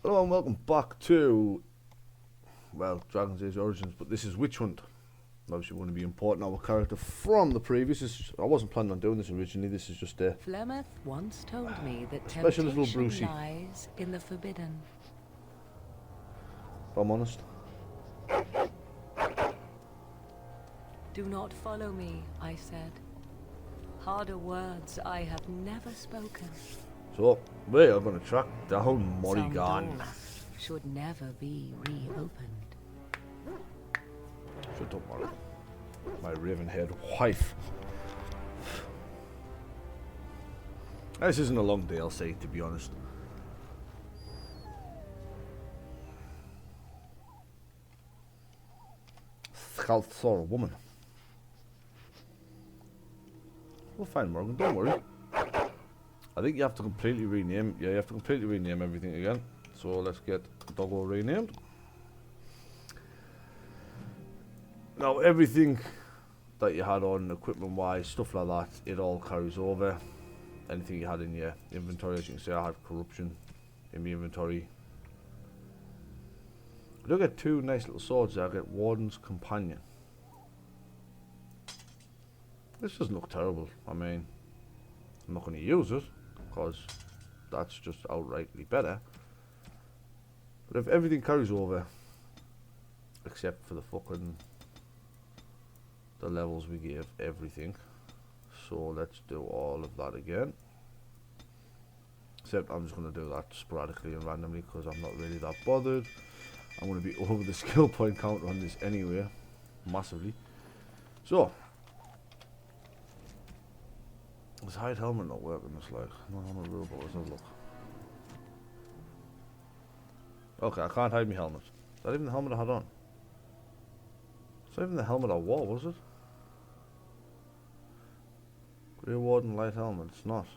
Hello and welcome back to, well, Dragon's Age Origins, but this is Witch Hunt. Obviously going to be importing our character from the previous. I wasn't planning on doing this originally, this is just a Flemeth once told me that special little temptation Brucey, lies in the forbidden. if I'm honest. Do not follow me, I said. Harder words I have never spoken. So, we are going to track down Morrigan. Some doors should never be reopened. Shut up, Morrigan. My raven-haired wife. This isn't a long DLC, to be honest. Thor, woman. We'll find Morrigan, don't worry. I think you have to completely rename. Yeah, you have to completely rename everything again. So let's get Doggo renamed. Now everything that you had on equipment wise, stuff like that, it all carries over. Anything you had in your inventory, as you can see, I had corruption in my inventory. I do get two nice little swords there. I get Warden's Companion. This doesn't look terrible. I mean, I'm not going to use it because that's just outrightly better. But if everything carries over, except for the fucking the levels we gave everything, so let's do all of that again. Except I'm just going to do that sporadically and randomly because I'm not really that bothered. I'm going to be over the skill point counter on this anyway, massively. So, this hide helmet not working? It's like, no, I'm a robot, let's have a look. Okay, I can't hide my helmet. Is that even the helmet I had on? It's not even the helmet I wore, was it? Grey Warden light helmet, it's not.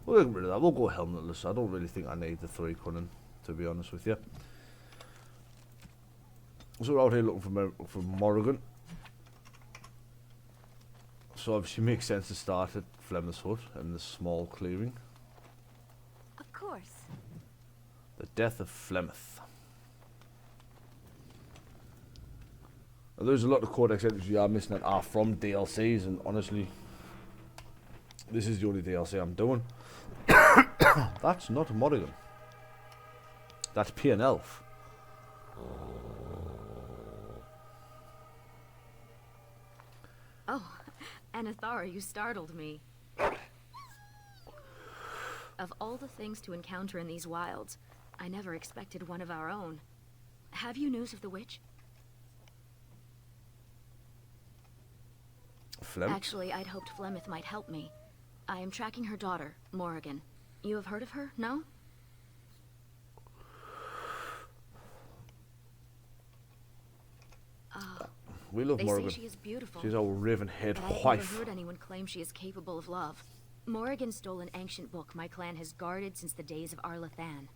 We'll get rid of that, we'll go helmetless. I don't really think I need the 3 cunning, to be honest with you. So we're out here looking for Morrigan. So obviously it makes sense to start at Flemeth's hut and the small clearing. Of course. The death of Flemeth. Now, there's a lot of codex entries you are missing that are from DLCs, and honestly, this is the only DLC I'm doing. That's not Morrigan. That's P&L. Elf. Oh, Anathara, you startled me. Of all the things to encounter in these wilds, I never expected one of our own. Have you news of the witch? Flemeth? Actually, I'd hoped Flemeth might help me. I am tracking her daughter, Morrigan. You have heard of her, no? We love They Morrigan. say she is beautiful. She's our raven-haired but I've wife. never heard anyone claim she is capable of love. Morrigan stole an ancient book my clan has guarded since the days of Arlathan.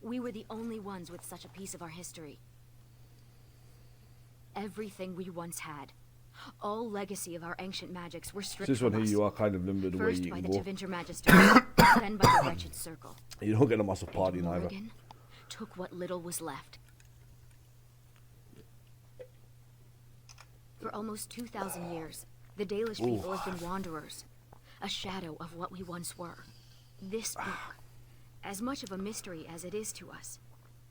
We were the only ones with such a piece of our history. Everything we once had. All legacy of our ancient magics were stripped This one from here, us. you are kind of limited where First you by can the go. Tevinter Magister, then by the Wretched Circle. You don't get a massive And party neither. Morrigan took what little was left. For almost 2,000 years, the Dalish people have been wanderers, a shadow of what we once were. This book, as much of a mystery as it is to us,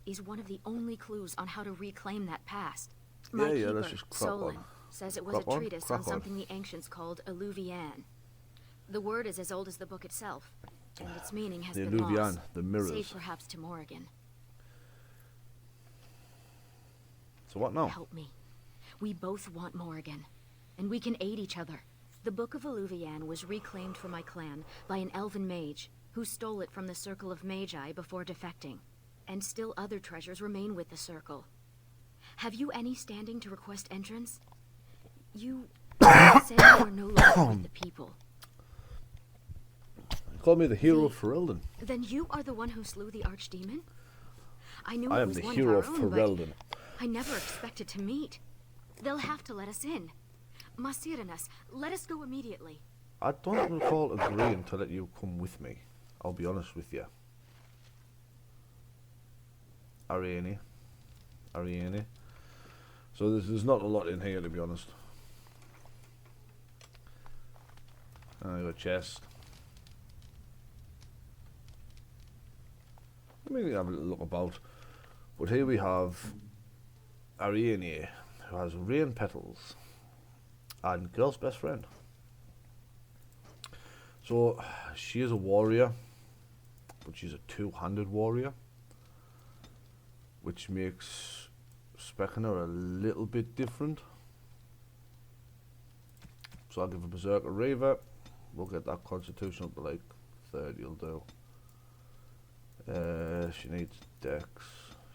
is one of the only clues on how to reclaim that past. My Yeah, keeper, let's just crack Solon, on. says it was Crack a on, treatise crack on on. something the ancients called Alluvian. The word is as old as the book itself, and its meaning has The been lost, Alluvian, the mirrors. save perhaps to Morrigan. So what now? Help me. We both want Morrigan, and we can aid each other. The Book of Alluvian was reclaimed for my clan by an elven mage who stole it from the Circle of Magi before defecting. And still other treasures remain with the Circle. Have you any standing to request entrance? You said you are no longer with the people. You call me the hero of Ferelden. Then you are the one who slew the archdemon? I knew I it am was the one hero of of our own, Ferelden. but I never expected to meet. They'll have to let us in. Masiranas, let us go immediately. I don't recall agreeing to let you come with me. I'll be honest with you. Ariane. So there's not a lot in here, to be honest. I got a chest. Let me have a little look about. But here we have Ariane, who has rain petals, and girl's best friend. So she is a warrior, but she's a two-handed warrior, which makes specking her a little bit different. So I'll give a Berserker Raver. We'll get that constitution up to like 30 will do. She needs dex,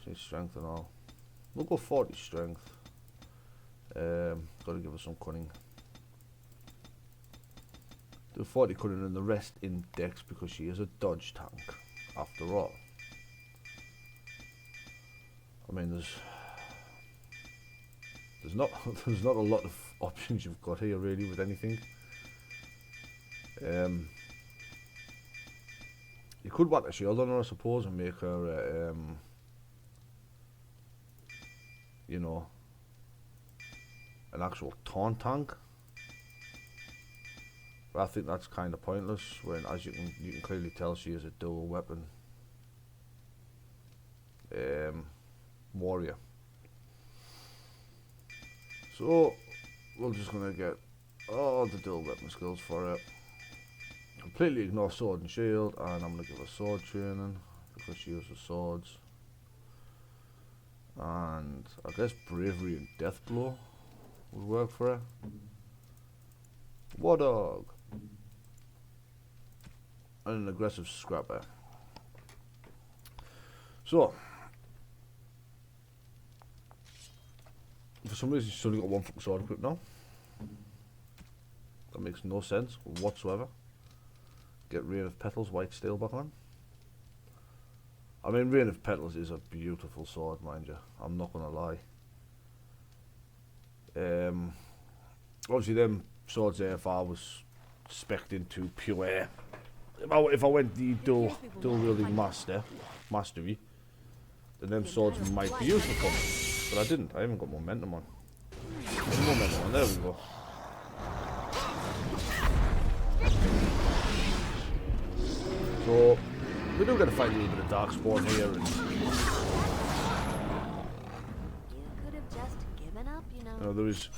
she needs strength and all. We'll go 40 strength. Gotta give her some cunning. Do 40 cunning and the rest in dex because she is a dodge tank after all. I mean there's not a lot of options you've got here really with anything. You could whack a shield on her, I suppose, and make her you know, an actual taunt tank. But I think that's kind of pointless when, as you can clearly tell, she is a dual weapon warrior. So we're just gonna get all the dual weapon skills for her. Completely ignore sword and shield, and I'm gonna give her sword training because she uses swords. And I guess bravery and death blow would work for her. War dog. And an aggressive scrapper. So for some reason she's only got one fucking sword equipped now. That makes no sense whatsoever. Get Rain of Petals, white steel back on. I mean, Rain of Petals is a beautiful sword, mind you. I'm not gonna lie. Obviously, them swords there, if I was spec'd into pure, if I went the dual wielding mastery, then them swords might be useful for me. But I didn't. I haven't got momentum on. Momentum on. There we go. So we do get to find a little bit of darkspawn here, and You could have just given up, you know. there is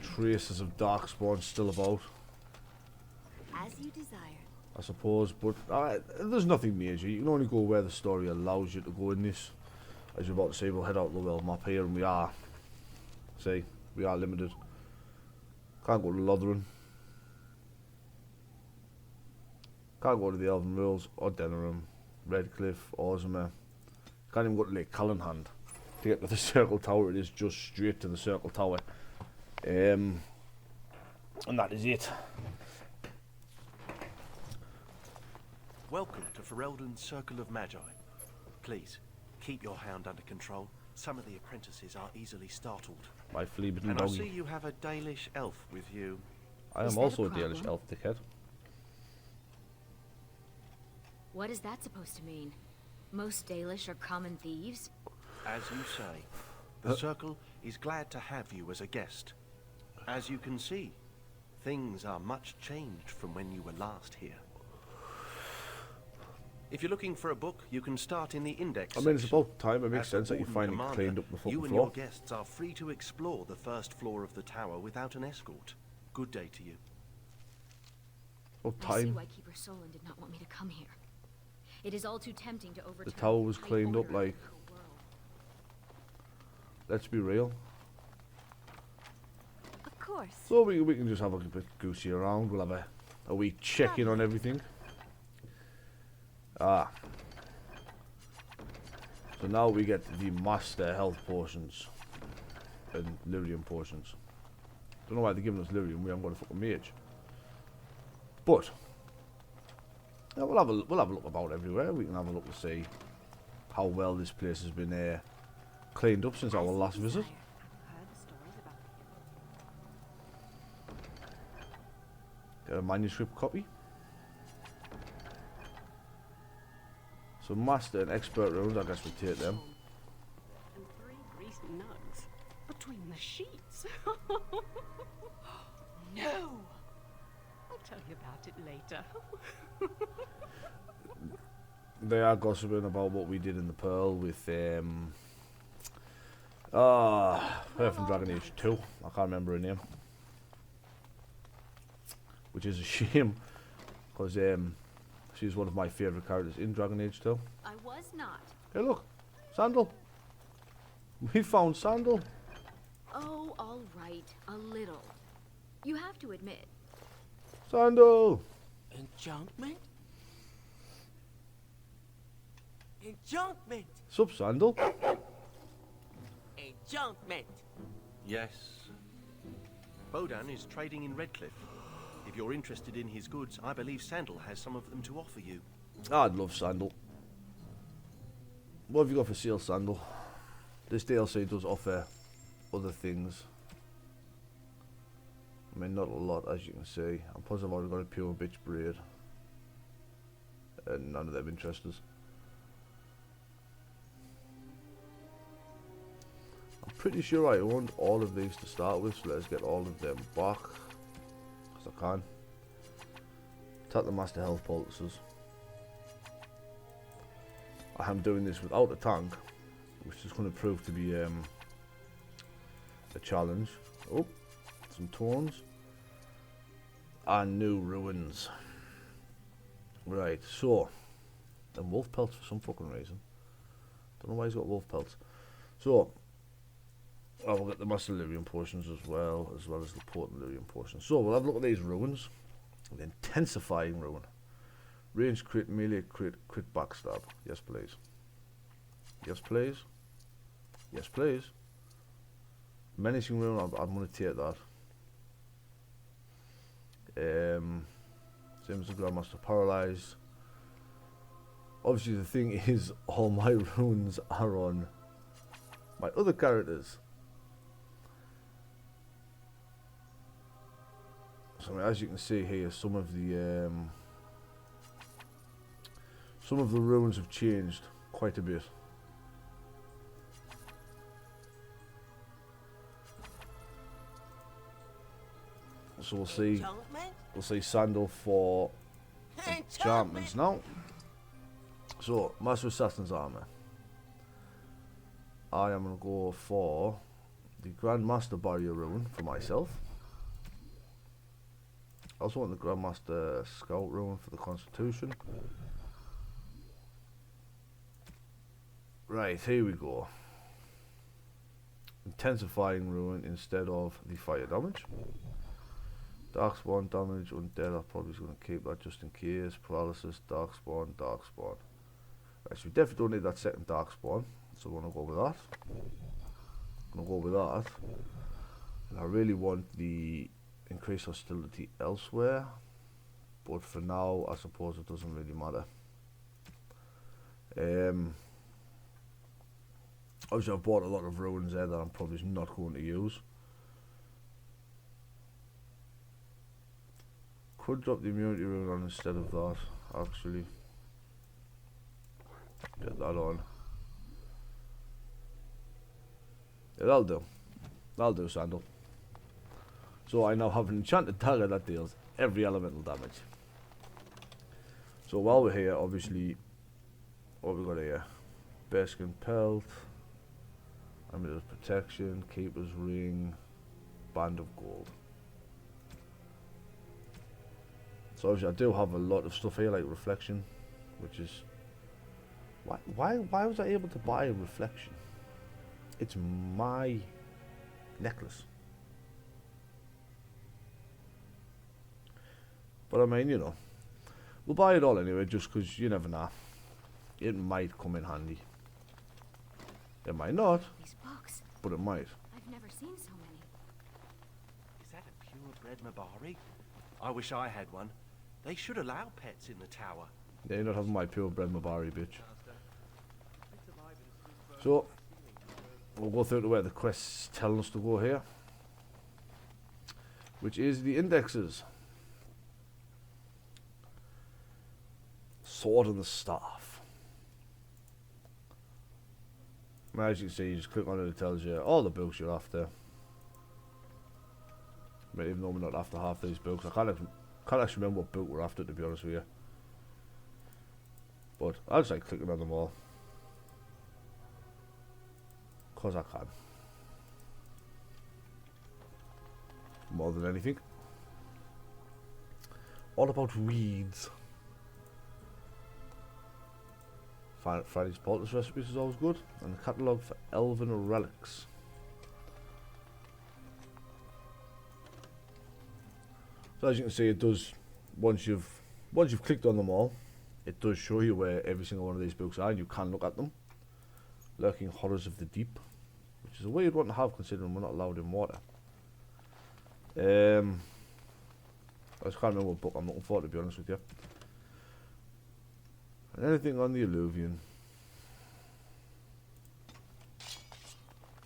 traces of darkspawn still about, As you desire. I suppose. But there's nothing major. You can only go where the story allows you to go in this. As you're about to say, we'll head out the world map here, and we are limited. Can't go to Lothran. Can't go to the Elven Rules, or Denerim, Redcliffe, Ozma. Can't even go to Lake Callanhand to get to the Circle Tower. It is just straight to the Circle Tower. And that is it. Welcome to Ferelden's Circle of Magi. Please, keep your hound under control. Some of the apprentices are easily startled. My flea-bitten And I see doggy. you have a Dalish elf with you. I Is am that also a a Dalish problem? elf, dickhead. What is that supposed to mean? Most Dalish are common thieves? As you say, the Circle is glad to have you as a guest. As you can see, things are much changed from when you were last here. If you're looking for a book, you can start in the index I mean, it's section. about time. It makes As the sense that you Warden finally Commander, cleaned up the fucking you and floor. your guests are free to explore the first floor of the tower without an escort. Good day to you. About I see time. why Keeper Solon did not want me to come here. It is all too tempting to overturn tower was high cleaned up, order of like- the whole world. Let's be real. Of course. So we can just have a bit goosey around. We'll have a wee check in on everything. So now we get the master health potions and lyrium potions. Don't know why they're giving us lyrium. We haven't got a fucking mage. But yeah, we'll have a look about everywhere. We can have a look to see how well this place has been cleaned up since our As you last visit. desire. I've heard the stories about Get a manuscript copy. So master and expert runes, I guess we take them. between the sheets. No! I'll tell you about it later. They are gossiping about what we did in the Pearl with her from Dragon Age 2. I can't remember her name, which is a shame because she's one of my favourite characters in Dragon Age 2. I was not. Hey, look, Sandal. We found Sandal. Oh, all right, a little. You have to admit. Sandal. Enchantment? Enchantment! Sup, Sandal? Enchantment! Yes. Bodan is trading in Redcliffe. If you're interested in his goods, I believe Sandal has some of them to offer you. I'd love Sandal. What have you got for sale, Sandal? This DLC does offer other things. I mean, not a lot, as you can see. I'm positive I've already got a pure bitch braid. And none of them interest us. I'm pretty sure I owned all of these to start with, so let's get all of them back. Because I can. Tap the Master Health Poultices. I am doing this without a tank, which is going to prove to be a challenge. Oh, some tones. And new ruins. Right, so. And wolf pelts for some fucking reason. Don't know why he's got wolf pelts. So. Oh, we'll get the Master Lyrium potions as well as the Potent Lyrium potions. So, we'll have a look at these ruins. The Intensifying Ruin. Range crit, melee crit, crit backstab. Yes, please. Yes, please. Yes, please. Menacing Ruin, I'm going to take that. Same as the Grandmaster Paralyzed. Obviously, the thing is, all my runes are on my other characters. So, as you can see here, some of the runes have changed quite a bit. So we'll see Sandal for enchantments now. So Master Assassin's Armor. I am gonna go for the Grandmaster Barrier Rune for myself. I also want the Grandmaster Scout Rune for the Constitution. Right, here we go. Intensifying Ruin instead of the fire damage. Darkspawn damage, undead, I'm probably going to keep that just in case. Paralysis, Darkspawn, Darkspawn. Right, so we definitely don't need that second Darkspawn, so we're going to go with that. I'm going to go with that. And I really want the increased hostility elsewhere, but for now, I suppose it doesn't really matter. Obviously, I've bought a lot of runes there that I'm probably not going to use. Could drop the immunity rune on instead of that, actually. Get that on. Yeah, that'll do. That'll do, Sandal. So I now have an enchanted dagger that deals every elemental damage. So while we're here, obviously, what we got here? Bearskin Pelt, Amulet of Protection, Keeper's Ring, Band of Gold. So obviously I do have a lot of stuff here like Reflection, which is... Why was I able to buy a Reflection? It's my necklace. But I mean, you know, we'll buy it all anyway, just because you never know. It might come in handy. It might not, These books. but it might. I've never seen so many. Is that a purebred Mabari? I wish I had one. They should allow pets in the tower. Yeah, you're not having my purebred Mabari, bitch. So, we'll go through to where the quest's telling us to go here, which is the indexes. Sword and the Staff. As you can see, you just click on it, it tells you all the books you're after. But even though we're not after half these books, I can't actually remember what book we're after, to be honest with you. But I just like clicking on them all. Because I can. More than anything. All about weeds. Friday's poultice recipes is always good. And a catalogue for elven relics. So as you can see, it does, once you've clicked on them all, it does show you where every single one of these books are, and you can look at them. Lurking Horrors of the Deep, which is a weird one to have considering we're not allowed in water. I just can't remember what book I'm looking for, to be honest with you. And anything on the Illuvian.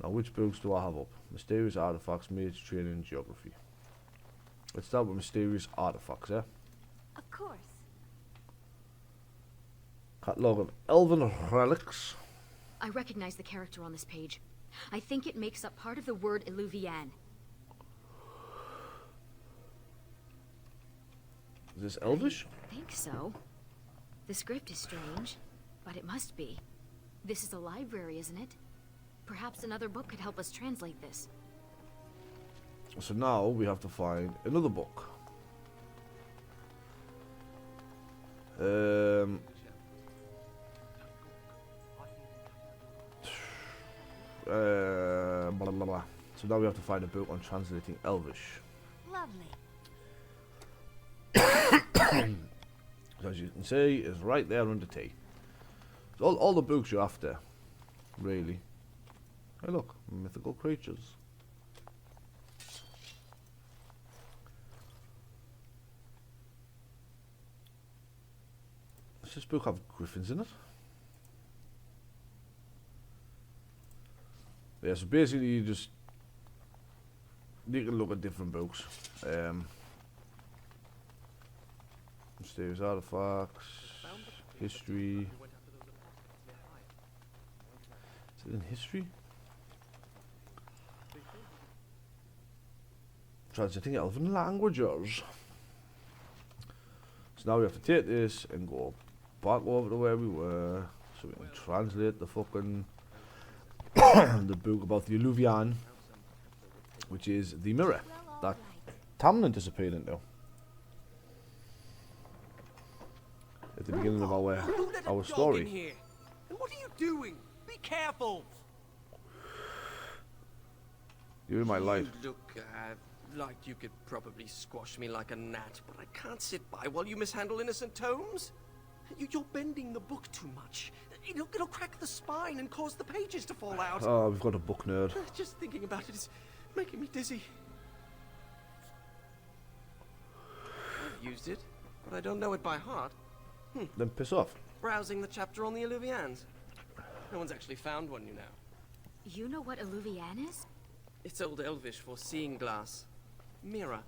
Now, which books do I have up? Mysterious Artifacts, Mage Training, and Geography. Let's start with Mysterious Artifacts, yeah? Of course. Catalogue of Elven Relics. I recognize the character on this page. I think it makes up part of the word Illuvian. Is this Elvish? I think so. The script is strange, but it must be. This is a library, isn't it? Perhaps another book could help us translate this. So now we have to find another book. Blah, blah, blah. So now we have to find a book on translating Elvish. Lovely. So as you can see, it's right there under T. So all the books you're after, really. Hey look, mythical creatures. Does this book have griffins in it? Yeah, so basically you can look at different books. Mysterious Artifacts, History. Is it in History? Translating Elven languages. So now we have to take this and go back over to where we were, so we can translate the fucking the book about the Illuvian, which is the mirror that Tamlin disappeared into at the beginning of our story. Here. And what are you doing? Be careful. You're in my light. You look like you could probably squash me like a gnat, but I can't sit by while you mishandle innocent tomes. You're bending the book too much. It'll crack the spine and cause the pages to fall out. Oh, we've got a book nerd. Just thinking about it is making me dizzy. I've used it, but I don't know it by heart. Then piss off. Browsing the chapter on the Illuvians. No one's actually found one, you know. You know what Illuvian is? It's Old Elvish for seeing glass. Mirror.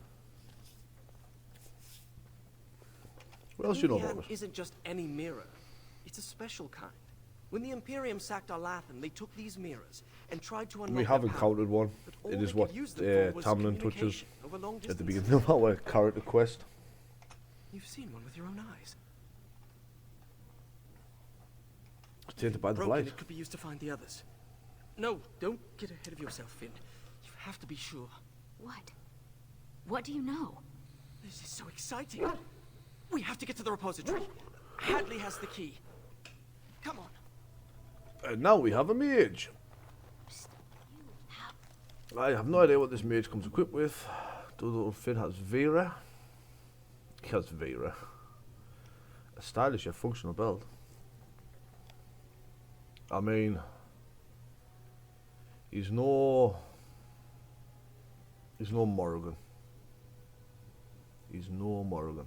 What else do you know about Illuvian it? isn't just any mirror. It's a special kind. When the Imperium sacked Arlathan, they took these mirrors and tried to unlock We have their power, encountered one. but all It they is could what use them for was Tamlin touches communication over long at the distances. beginning of our character quest. You've seen one with your own eyes. Tainted by the Broken, blight. it could be used to find the others. No, don't get ahead of yourself, Finn. You have to be sure. What? What do you know? This is so exciting. We have to get to the repository. Hadley has the key. Come on. And now we have a mage. I have no idea what this mage comes equipped with. The little Finn has Vera. He has Vera. A stylish yet functional belt. I mean, he's no Morrigan. He's no Morrigan.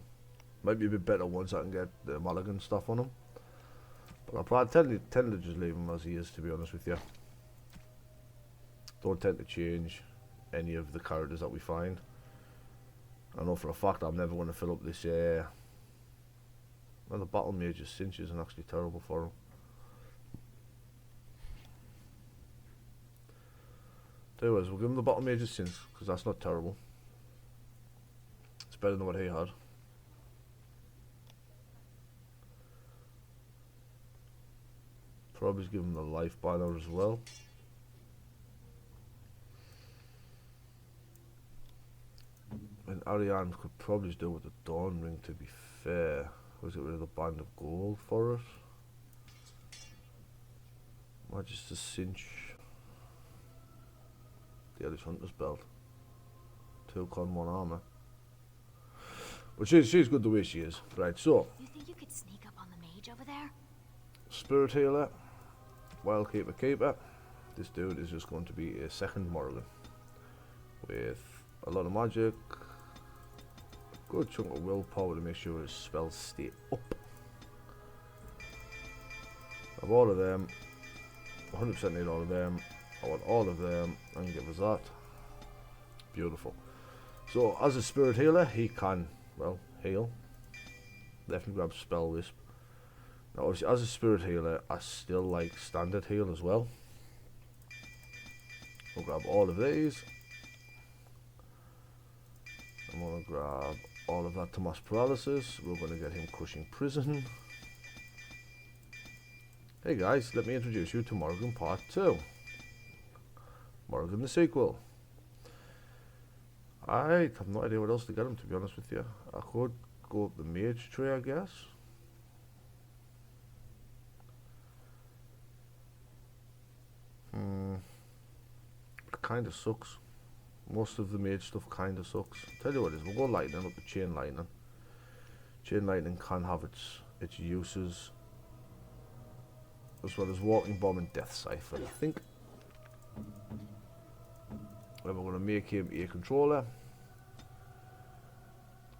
Might be a bit better once I can get the Mulligan stuff on him. But I'll probably tend to just leave him as he is, to be honest with you. Don't tend to change any of the characters that we find. I know for a fact I'm never going to fill up this well, the battle mage is cinches and actually terrible for him. There was. We'll give him the bottle mage's sins, because that's not terrible. It's better than what he had. Probably give him the life banner as well. And Ariane could probably do with the Dawn Ring, to be fair. Was it rid of the Band of Gold for it? Might just to cinch the Ellis Hunter's belt. 2 con 1 armor. But she's good the way she is. Right, so You think you could sneak up on the mage over there? Spirit Healer, Wild Keeper. This dude is just going to be a second Morrigan with a lot of magic, a good chunk of willpower to make sure his spells stay up. Of all of them, 100% need all of them. I want all of them, and give us that. Beautiful. So as a Spirit Healer, he can, well, heal. Definitely grab Spell Wisp. Now obviously as a Spirit Healer, I still like Standard Heal as well. We'll grab all of these. I'm going to grab all of that to Mass Paralysis. We're going to get him Crushing Prison. Hey guys, let me introduce you to Morrigan Part 2. Morrigan the sequel. I have no idea what else to get him, to be honest with you. I could go up the mage tree, I guess. It kinda sucks. Most of the mage stuff kinda sucks. Tell you what it is, we'll go lightning up to chain lightning. Chain lightning can have its uses, as well as walking bomb and death cipher, I think. Then we're going to make him a controller,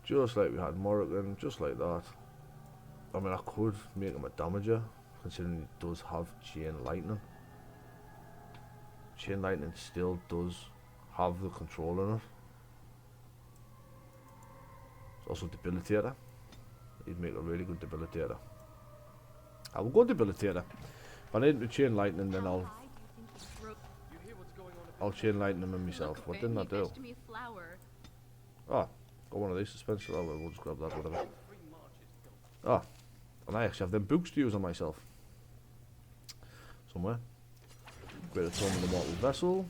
just like we had Morrigan, just like that. I mean, I could make him a damager, considering he does have chain lightning. Chain lightning still does have the control in it. It's also debilitator. He'd make a really good debilitator. I will go debilitator. If I need to chain lightning, then I'll chain lightning him myself. What didn't I do? Ah, got one of these suspensions. Oh, well, we'll just grab that, whatever. Ah, and I actually have them books to use on myself. Somewhere. Greater Tome of the Mortal Vessel.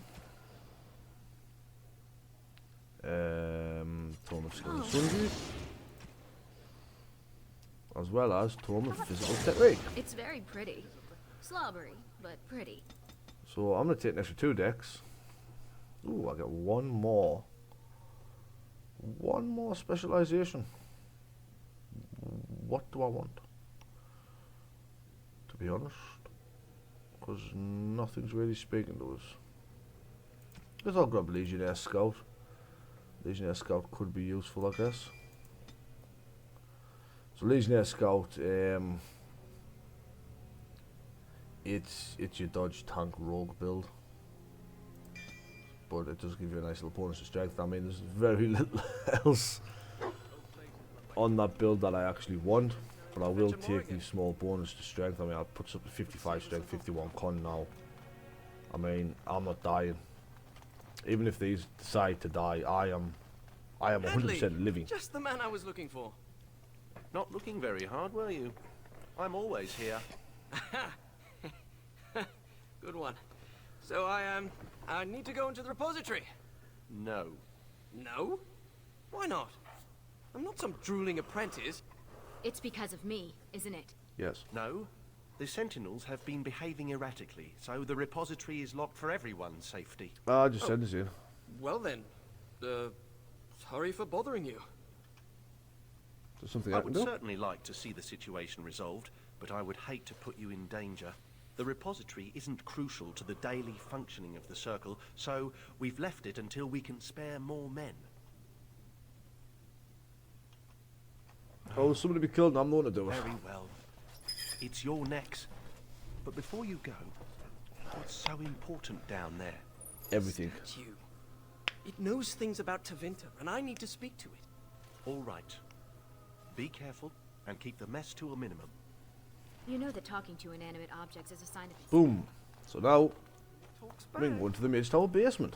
Tome of Skill and Sundry. As well as Tome of Physical Technique. It's very pretty. Slobbery, but pretty. So I'm going to take an extra 2 decks. Ooh, I get one more specialization. What do I want? To be honest, because nothing's really speaking to us. Guess I'll grab Legionnaire Scout. Legionnaire Scout could be useful, I guess. So Legionnaire Scout, it's your dodge tank rogue build, but it does give you a nice little bonus to strength. I mean, there's very little else on that build that I actually want, but I will take the small bonus to strength. I mean, I'll put up to 55 strength, 51 con now. I mean, I'm not dying. Even if these decide to die, I am 100% living. Just the man I was looking for. Not looking very hard, were you? I'm always here. Good one. So I need to go into the repository. No. No? Why not? I'm not some drooling apprentice. It's because of me, isn't it? Yes. No. The Sentinels have been behaving erratically, so the repository is locked for everyone's safety. I just send this in. Well then, sorry for bothering you. There's something I I can would do. certainly like to see the situation resolved, but I would hate to put you in danger. The repository isn't crucial to the daily functioning of the Circle, so we've left it until we can spare more men. Oh, somebody be killed and I'm the one to do it. Very well. It's your necks. But before you go, what's so important down there? Everything. It's you. It knows things about Tevinter, and I need to speak to it. All right. Be careful and keep the mess to a minimum. You know that talking to inanimate objects is a sign of... Boom. So now, talks We can back. go into the Mage Tower basement.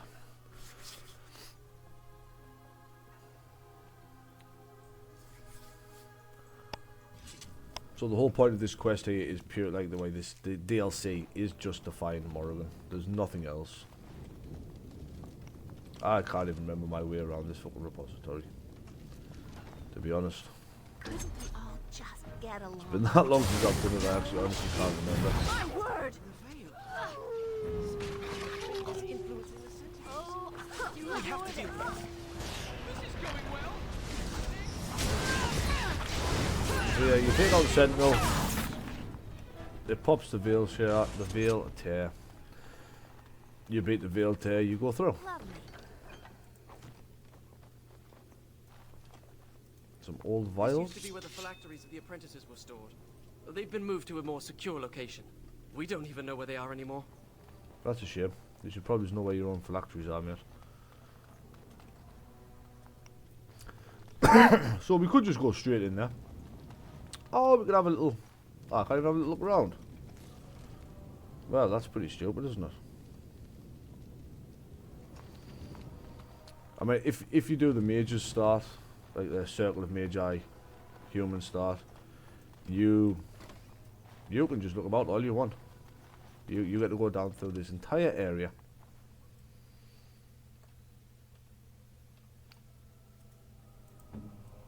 So the whole point of this quest here is pure, like the way the DLC is just to find Morrigan. There's nothing else. I can't even remember my way around this fucking repository, to be honest. Couldn't we all just get along? It's been that long since I've done it, I actually honestly can't remember. My word! I have to do this. So yeah, you take out the Sentinel. It pops the Veil Shard, the Veil Tear. You beat the Veil Tear, you go through. Lovely. Some old This vials. used to be where the phylacteries of the apprentices were stored. They've been moved to a more secure location. We don't even know where they are anymore. That's a shame. You should probably know where your own phylacteries are, mate. So we could just go straight in there. Oh, we could have a little... Oh, I can't even have a little look around. Well, that's pretty stupid, isn't it? I mean, if you do the mages start, like the Circle of Magi human start, you can just look about all you want. You get to go down through this entire area.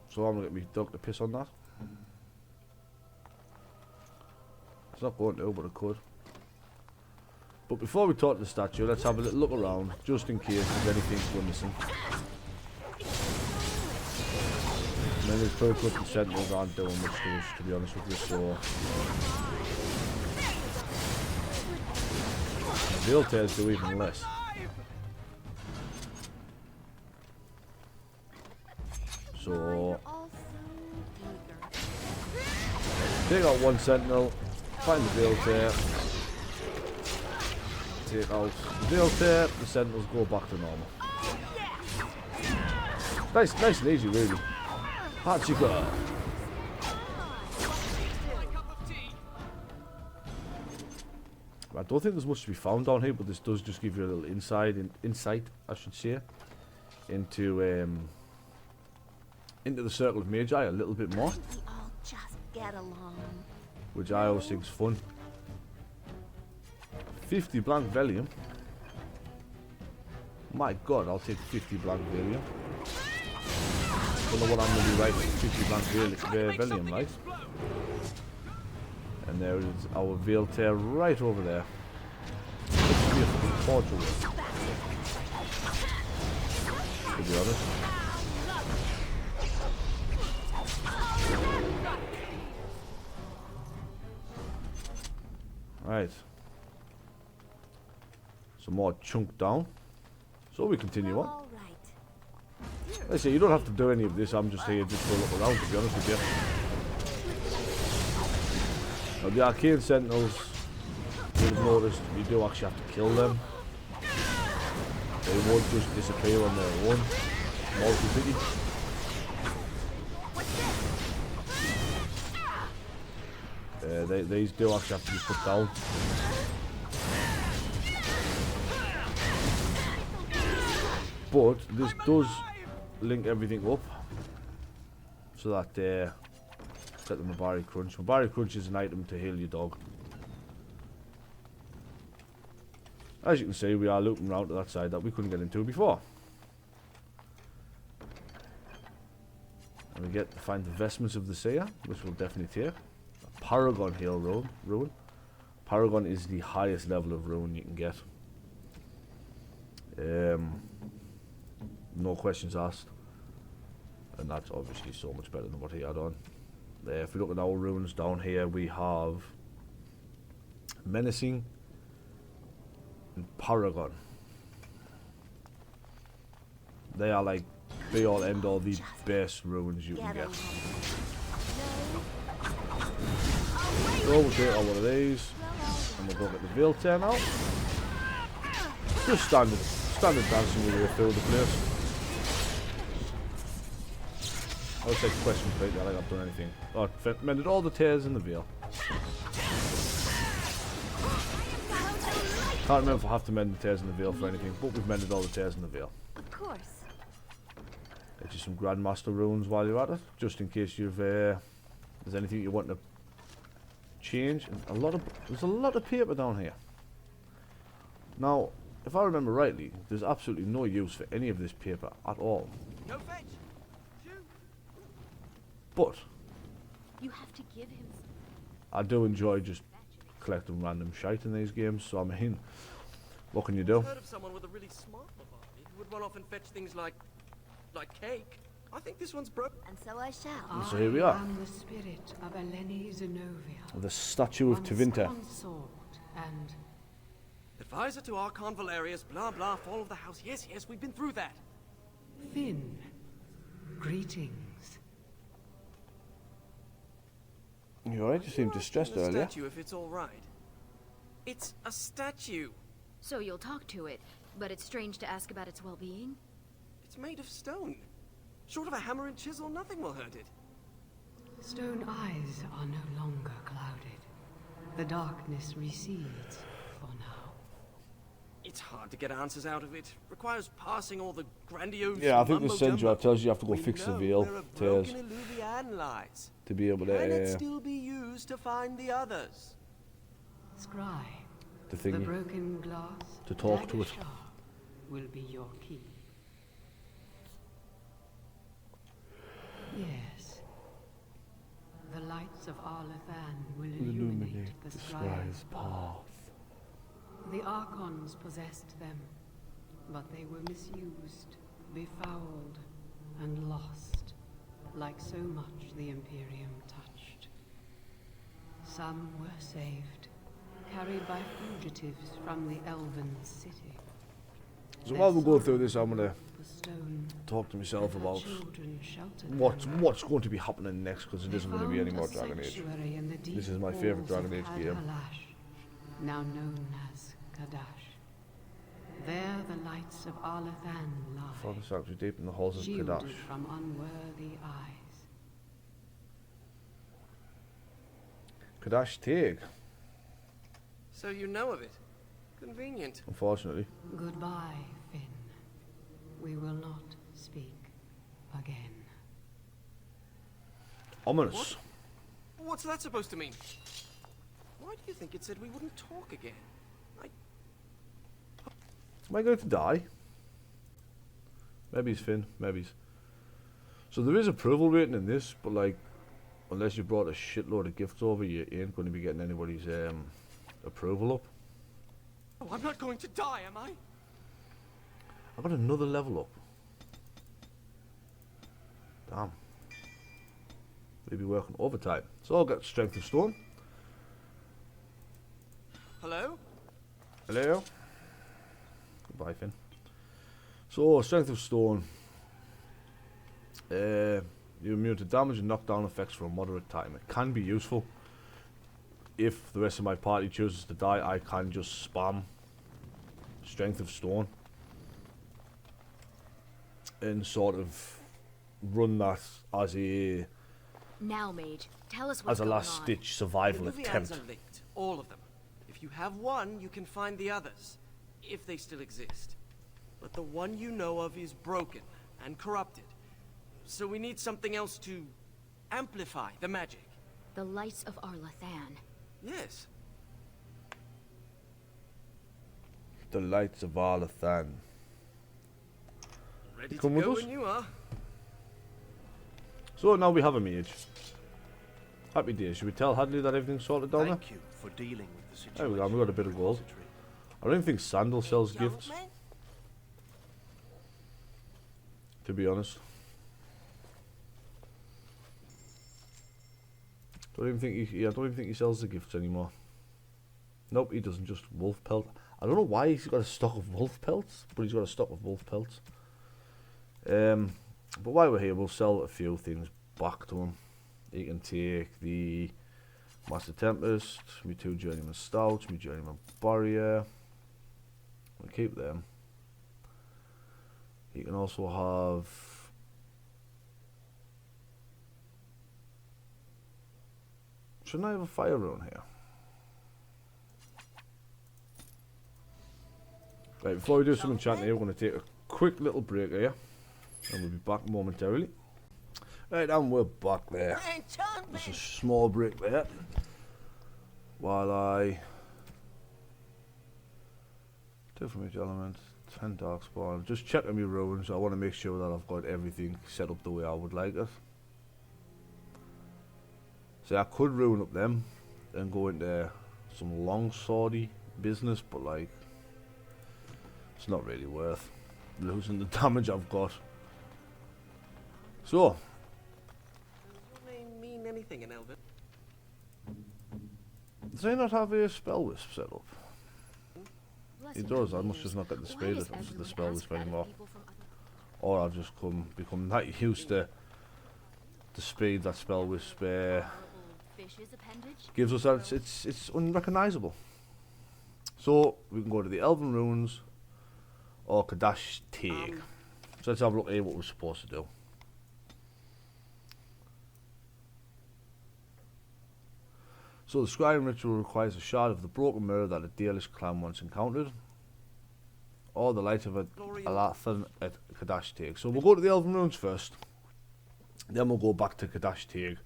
So I'm gonna get me dog to piss on that. It's not going to, but it could. But before we talk to the statue, let's have a little look around, just in case there's anything we're missing. I mean, these purple sentinels aren't doing much to us, to be honest with you, so... The Veil Tears do even less. So... You're all so eager. Take out one sentinel, find the Veil Tear. Take out the Veil Tear, the sentinels go back to normal. Nice and easy, really. Hachika. I don't think there's much to be found down here, but this does just give you a little insight, I should say, into the Circle of Magi a little bit more, We all just get along. which I always think is fun. 50 blank Valium. My God, I'll take 50 blank Valium. Don't know what I'm going to be writing 50 blank Valium like. And there is our Veil Tear right over there. Looks to be a fucking torch away, to be honest. Right. Some more chunk down. So we continue on. All right. Like I say, you don't have to do any of this. I'm just here just to look around, to be honest with you. Now, the Arcane Sentinels, you'll have noticed you do actually have to kill them. They won't just disappear on their own. Multi-pity. These do actually have to be put down. But this does link everything up so that get the Mabari Crunch. Mabari Crunch is an item to heal your dog. As you can see, we are looping around to that side that we couldn't get into before. And we get to find the Vestments of the Seer, which we'll definitely take. A Paragon Hill Ruin. Paragon is the highest level of ruin you can get. No questions asked. And that's obviously so much better than what he had on. If we look at our runes down here, we have Menacing and Paragon. They are like be all end all the best runes you can get. So we'll take out one of these and we'll go get the Veil Tear now. Just standard dancing your way through the place. I would say question plate, I like I've done anything. Oh, mended all the tears in the veil. Can't remember if I have to mend the tears in the veil for anything, but we've mended all the tears in the veil. Of course. Get you some Grandmaster runes while you're at it, just in case you've there's anything you want to change. And there's a lot of paper down here. Now, if I remember rightly, there's absolutely no use for any of this paper at all. No fetch. Shoot. But You have to give him some I do enjoy just collecting random shite in these games. So I mean, what can you do? I've heard of someone with a really smart laboratory who would run off and fetch things like cake. I think this one's broke. And so I shall. And so here we are. I am the spirit of Eleni Zenobia, The statue of once Tevinter. consort and Advisor to Archon Valerius, blah blah, fall of the house. Yes, we've been through that. Finn. Greetings. You alright? You seemed distressed The earlier. statue, if it's all right. It's a statue. So you'll talk to it, but it's strange to ask about its well-being? It's made of stone. Short of a hammer and chisel, nothing will hurt it. Stone eyes are no longer clouded. The darkness recedes for now. It's hard to get answers out of it. Requires passing all the grandiose. Yeah, I think the mumbo-jumbo. Senja tells you have to go We fix the know veil where a tears broken Illuvian lies. to be able Can it to still be used to find the others? Scry, the the thing. broken glass To talk to it. dagger shard will be your key. Yes. The lights of Arlathan will illuminate the scribe's path. The Archons possessed them, but they were misused, befouled, and lost, like so much the Imperium touched. Some were saved, carried by fugitives from the Elven city. So while we go through this, I'm gonna The stone talk to myself and her about children sheltered what's going to be happening next, because it They isn't going to be any found more a Dragon Age. sanctuary in the deep This is my favourite halls of Dragon Age game. Hadhalash, now known as Kadash. There the lights of Arlathan Found lie, the sanctuary deep in the halls of shielded Kadash. from unworthy eyes. Kadash Teig, So you know of it. Convenient. unfortunately. Goodbye, Finn. We will not speak again. Ominous. What's that supposed to mean? Why do you think it said we wouldn't talk again? Am I going to die? Maybe it's Finn, maybe it's... So there is approval rating in this, but like, unless you brought a shitload of gifts over, you ain't going to be getting anybody's approval up. Oh, I'm not going to die, am I? I got another level up. Damn. We'll be working overtime. So I'll get Strength of Stone. Hello? Hello. Goodbye, Finn. So, Strength of Stone. You're immune to damage and knockdown effects for a moderate time. It can be useful. If the rest of my party chooses to die, I can just spam Strength of Stone and sort of run that as a Now, Mage, tell us what's as a going last on. ditch survival The Illuvians attempt. are linked, all of them. If you have one, you can find the others, if they still exist. But the one you know of is broken and corrupted. So we need something else to amplify the magic. The lights of Arlathan. Yes. The lights of Arlathan. Ready Come to with go us? when you are. So now we have a mage. Happy days. Should we tell Hadley that everything's sorted down there? Thank you for dealing with the situation. There we go, we got a bit of gold. Repository. I don't think Sandal sells Young gifts, man? to be honest. Don't even think I don't even think he sells the gifts anymore. Nope, he doesn't. Just wolf pelt. I don't know why he's got a stock of wolf pelts, but he's got a stock of wolf pelts. But while we're here, we'll sell a few things back to him. He can take the Master Tempest, me 2 Journeyman Stouts, me Journeyman Barrier. We'll keep them. He can also have... Shouldn't I have a fire rune here? Right, before we do some enchanting here, we're going to take a quick little break here. And we'll be back momentarily. Right, and we're back there. Just a small break there. While I... 2 from each element, 10 darkspawn. Just checking my runes. I want to make sure that I've got everything set up the way I would like it. So I could ruin up them and go into some long swordy business, but like, it's not really worth losing the damage I've got. So, Does your name mean anything in Elven? does he not have a spell wisp set up? He Blessed does. be I must you. just not get the Why spade does if it's the everyone spell ask wisp other anymore. people from other- Or I've just become that used to the speed that spell wisp Horrible fish's appendage? gives us that it's unrecognisable. So we can go to the Elven Runes or Kadash Teeg. So let's have a look at what we're supposed to do. So the Scrying Ritual requires a shard of the broken mirror that a Dalish clan once encountered, or the light of a Alathan at Kadash Teeg. So we'll go to the Elven Runes first, then we'll go back to Kadash Teeg.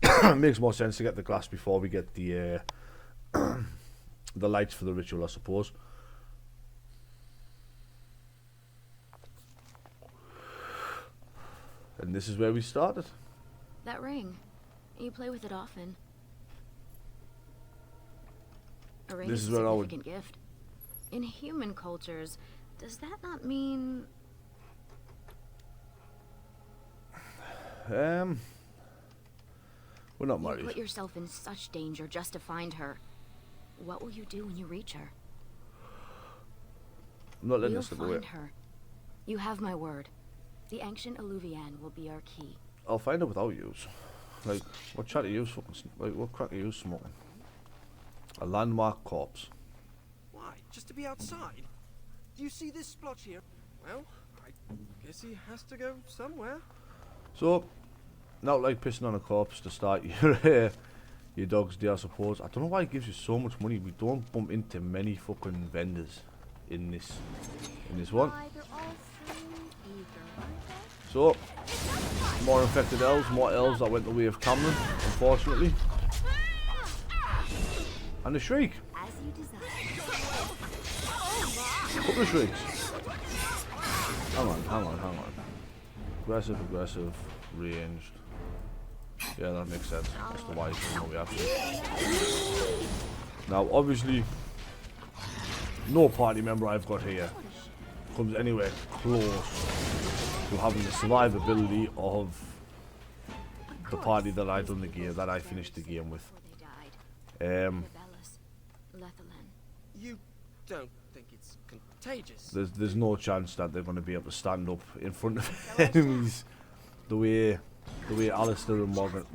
It makes more sense to get the glass before we get the the lights for the ritual, I suppose. And this is where we started. That ring. You play with it often. A ring This is is a where I would- significant gift. In human cultures, does that not mean... We're not You married. put yourself in such danger just to find her. What will you do when you reach her? I'm not letting We'll this slip away. find her. You have my word. The ancient Alluvian will be our key. I'll find her without yous. Like, what chat are you fucking... Like, what crack are you smoking? A landmark corpse. Why? Just to be outside? Do you see this splotch here? Well, I guess he has to go somewhere. So, not like pissing on a corpse to start your dog's day, I suppose. I don't know why it gives you so much money. We don't bump into many fucking vendors in this one. Why, they're all free ether, aren't they? So, more infected elves, more elves that went the way of Cameron, unfortunately. And a shriek. As you desire. Couple of shrieks. Hang on. Aggressive, ranged. Yeah, that makes sense. That's the wise one we have to. Now, obviously, no party member I've got here comes anywhere close to having the survivability of the party that I done the game, that I finished the game with. Before they died. Um, Rebellis. Lethalan. You don't think it's contagious? there's no chance that they're going to be able to stand up in front of enemies the way Alistair and Morrigan?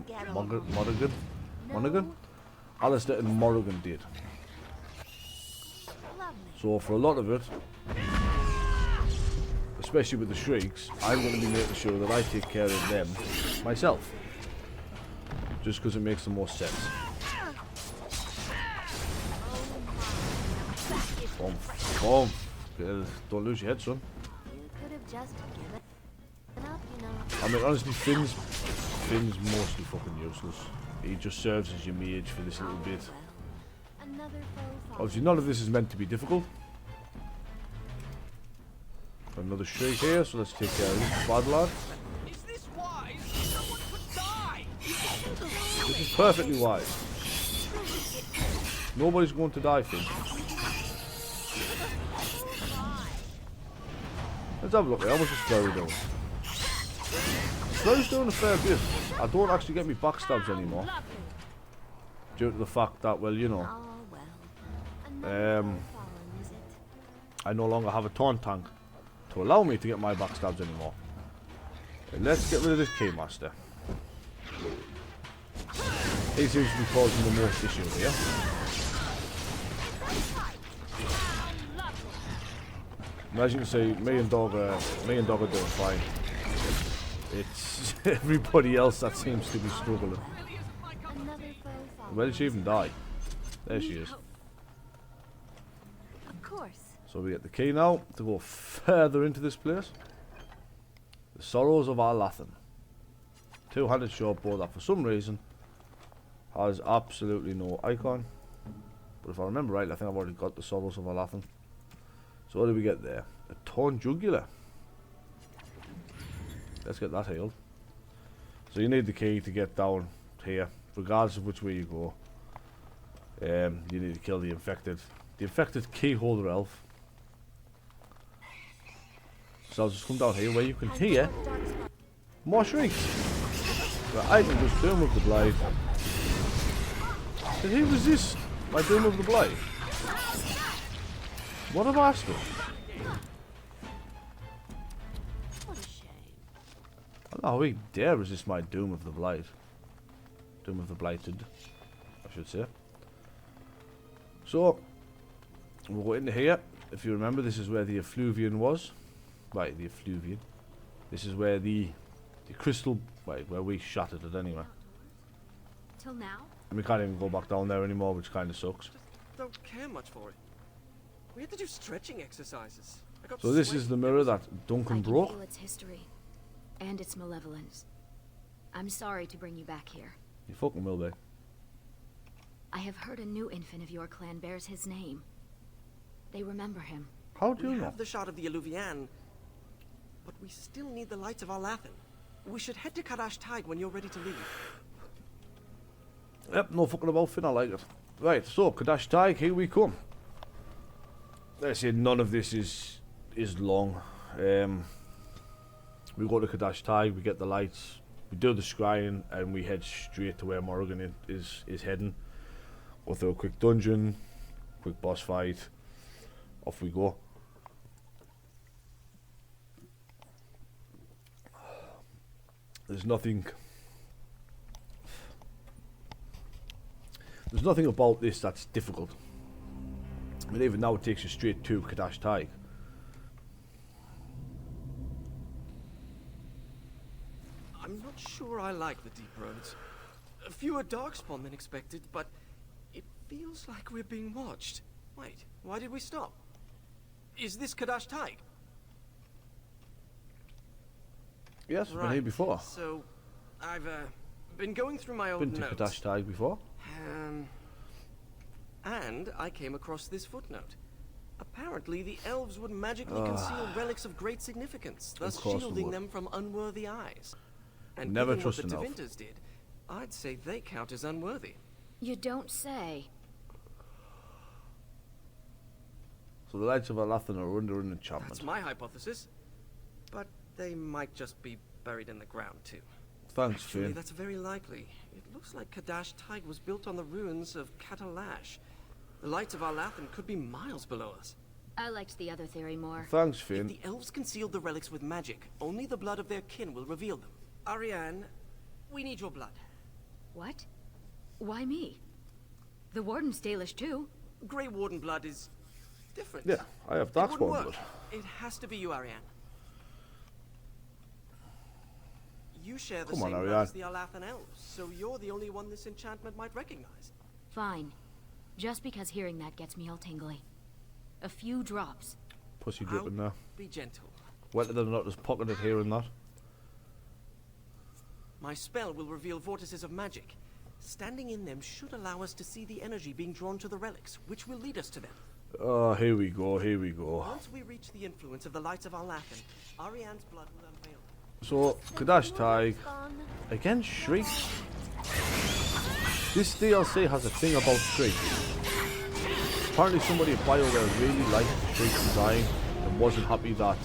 Alistair and Morrigan did. Lovely. So for a lot of it, especially with the shrieks, I'm going to be making sure that I take care of them myself. Just because it makes the most sense. Boom. Don't lose your head, son. You could have just given up, you know. I mean, honestly, Finn's mostly fucking useless. He just serves as your mage for this little bit. Another foe follows. Obviously, none of this is meant to be difficult. Another shriek here, so let's take care of this bad lad. Is this wise? Someone could die! This is perfectly wise. Nobody's going to die, Finn. Let's have a look. How much is Flurry doing? Flurry's doing a fair bit. I don't actually get me backstabs anymore. Due to the fact that, well, you know, Oh, well. Another foe follows, is it? I no longer have a taunt tank to allow me to get my backstabs anymore. Let's get rid of this Keymaster. He seems to be causing the most issue here. And as you can see, me and Dog are doing fine. It's everybody else that seems to be struggling. Another foe follows. Where did she even die? There she is. Of course. So So we get the key now to go further into this place. The Sorrows of Arlathan. Two-handed short bow that for some reason has absolutely no icon. But if I remember right, I think I've already got the Sorrows of Arlathan. So what do we get there? A torn jugular. Let's get that healed. So you need the key to get down here, regardless of which way you go. You need to kill the infected key holder elf. So I'll just come down here where you can hear more shrieks. But I can just Doom of the Blight. Did he resist my Doom of the Blight? What have I asked him? What a shame. I don't know how he dare resist my Doom of the Blight. Doom of the Blighted, I should say. So, we'll go into here. If you remember, this is where the effluvian was. Right, the effluvian. This is where the crystal, right, where we shattered it anyway. Till now? And we can't even go back down there anymore, which kind of sucks. Just don't care much for it. We had to do stretching exercises. I got So this sweaty. is the mirror that Duncan I can broke. feel its history and its malevolence. I'm sorry to bring you back here. You fucking will be. I have heard a new infant of your clan bears his name. They remember him. How do We you know? have the shot of the Alluvian, but we still need the lights of Arlathan. We should head to Kadash Tig when you're ready to leave. Yep, no fucking about, Finn, I like it. Right, so, Kadash Tig, here we come. Like I said, none of this is long. We go to Kadash Tig, we get the lights, we do the scrying, and we head straight to where Morrigan is heading. Go through a quick dungeon, quick boss fight, off we go. There's nothing about this that's difficult. I mean, even now it takes you straight to Kadash Tig. I'm not sure I like the deep roads. Fewer darkspawn than expected, but it feels like we're being watched. Wait, why did we stop? Is this Kadash Tig? Yes, I've been here before. So, I've been going through my old Been to notes. Kadash Tig before. And I came across this footnote. Apparently, the elves would magically conceal relics of great significance, thus course they shielding would. them from unworthy eyes. And Never given what trust the an elf. Tevinters did, I'd say they count as unworthy. You don't say. So the lights of Arlathan are under an enchantment. That's my hypothesis. But they might just be buried in the ground, too. Thanks, Actually, Finn. that's very likely. It looks like Kadash Tig was built on the ruins of Katalash. The lights of Arlathan could be miles below us. I liked the other theory more. Thanks, If Finn. the elves concealed the relics with magic, only the blood of their kin will reveal them. Ariane, we need your blood. What? Why me? The Warden's Dalish too. Grey Warden blood is different. Yeah, I have It wouldn't Darkspawn work. blood. It has to be you, Ariane. You share the Come on, same blood Ariane. as the Arlathan elves, so you're the only one this enchantment might recognize. Fine. Just because hearing that gets me all tingly. A few drops. Pussy dripping now. Be gentle. Wetter than not, just pocketed here and that. My spell will reveal vortices of magic. Standing in them should allow us to see the energy being drawn to the relics, which will lead us to them. Oh, here we go, here we go. Once we reach the influence of the lights of Arlathan, Ariane's blood will unveil them. So, Kadash Tig, Gone. again, shrieks. This DLC has a thing about shrieks. Apparently somebody at BioWare really liked the shriek design and wasn't happy that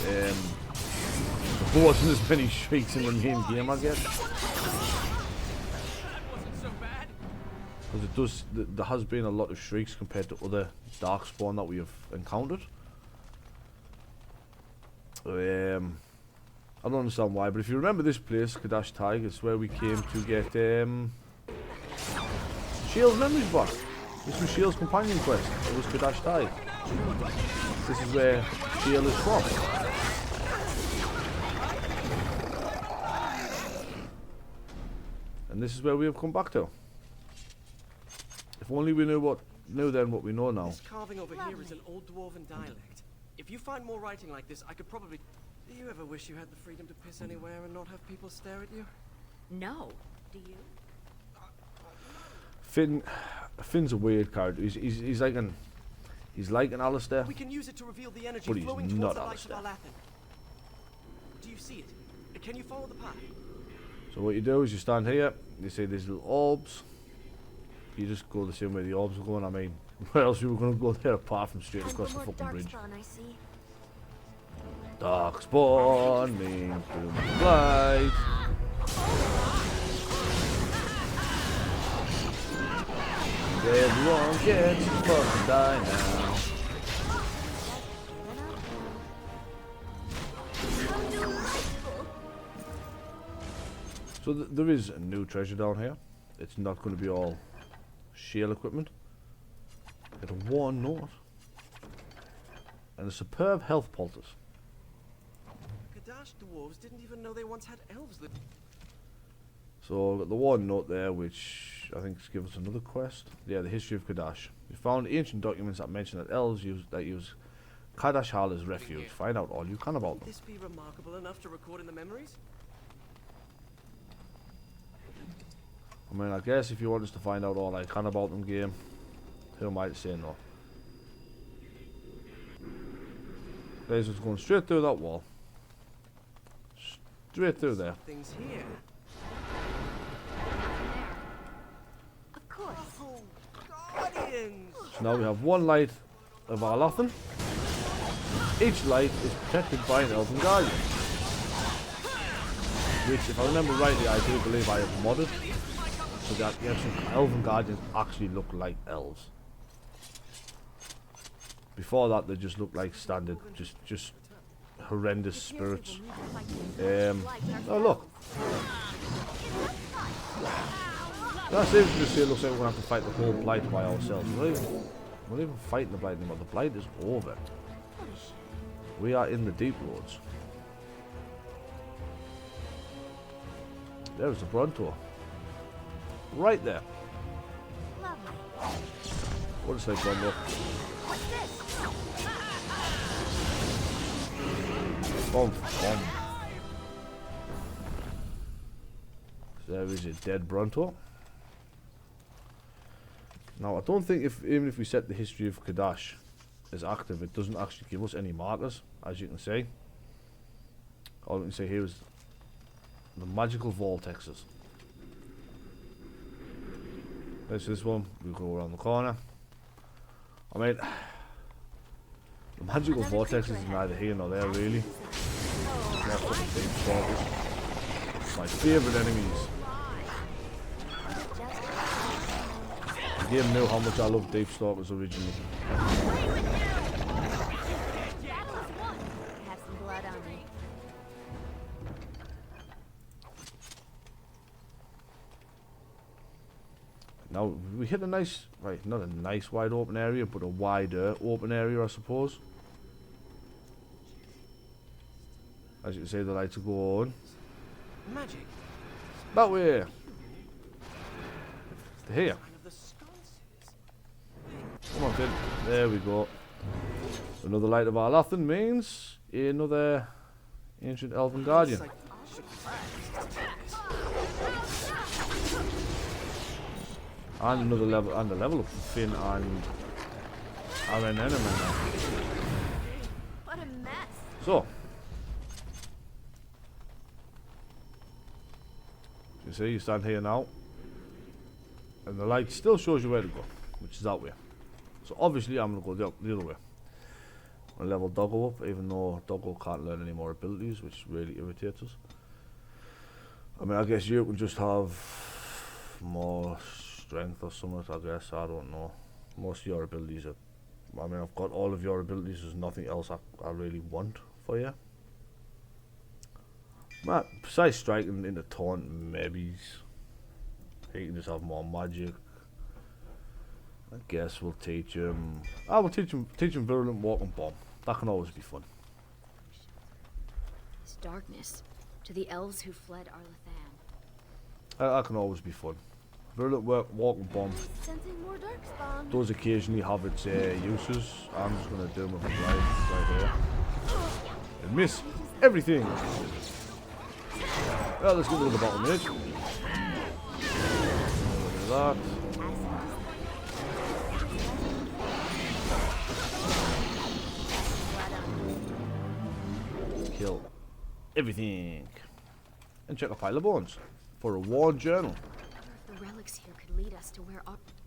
there wasn't as many shrieks in the main game, I guess. Because it does, there has been a lot of shrieks compared to other Darkspawn that we have encountered. I don't understand why, but if you remember this place, Kadash Tig, it's where we came to get Shield's memories back. This was Shield's companion quest. It was Kadash Tig. This is where Shield is from. And this is where we have come back to. If only we knew what knew then what we know now. This carving over here is an old dwarven dialect. If you find more writing like this, I could probably... Do you ever wish you had the freedom to piss anywhere and not have people stare at you? No. Do you? Finn's a weird character. He's like an Alistair. We can use it to reveal the energy But he's flowing not towards the lights of Alistair. Alathan. Do you see it? Can you follow the path? So what you do is you stand here, you see these little orbs. You just go the same way the orbs are going. I mean, where else you were going to go there apart from straight across the fucking bridge? Darkspawn, I see. Darkspawn means doom and blight. Everyone gets to fucking die now. So there is a new treasure down here. It's not going to be all shield equipment. Get a one note. And a superb health poultice. Kadash dwarves didn't even know they once had elves that... So I've got the one note there, which I think gives us another quest. Yeah, the history of Kadash. We found ancient documents that mention that elves use Kadash Hall as refuge. Find out all you can about Would them. this be remarkable enough to record in the memories? I mean, I guess if you want us to find out all I can about them, game, who am I to say no? Guys, it's going straight through that wall. Straight through there. Things here. Of course. Oh, guardians! So now we have one light of Alathan. Each light is protected by an elven guardian. Which, if I remember rightly, I do believe I have modded. So that the actual elven guardians actually look like elves. Before that, they just look like standard, just horrendous spirits. Oh look. That's it. Just say it looks like we're gonna have to fight the whole blight by ourselves. We're not even fighting the blight anymore. The blight is over. We are in the deep roads. There's the Bronto. Right there. Lovely. What is that, Bronto? What's this? Boom, boom. There is a dead Bronto. Now, I don't think even if we set the history of Kadash as active, it doesn't actually give us any markers, as you can see. All we can see here is the magical vortexes. There's this one. We go around the corner. I mean, the magical vortexes is neither here nor there, really. They're fucking deep stalkers. My favourite enemies. The game knew how much I loved Deep Stalkers originally. Have some blood on me. Now, we hit a nice, right, not a nice wide open area, but a wider open area, I suppose. As you can see, the lights are going. Magic. That way! To here. Sign of the sconces. Come on, Finn. There we go. Another light of Alathan means another ancient elven guardian. It's like- And another level, and a level up for Finn and Aaron Enema now. What a mess. So, you see, you stand here now, and the light still shows you where to go, which is that way. So obviously I'm going to go the other way. I level Doggo up, even though Doggo can't learn any more abilities, which really irritates us. I mean, I guess you can just have more strength or something, I guess, I don't know. Most of your abilities are, I mean, I've got all of your abilities, there's nothing else I really want for you. But besides striking into taunt, maybe he can just have more magic. I guess we'll teach him. I will teach him virulent walking bomb. That can always be fun. This darkness. To the elves who fled Arlathan. That can always be fun. Virulent walking bomb Sensing more darkspawn. does occasionally have its uses. I'm just gonna do them with right here. And miss everything. Well, let's get rid of the bottom edge. Look at that. Kill everything. And check a pile of bones for a war journal, The relics here could lead us to where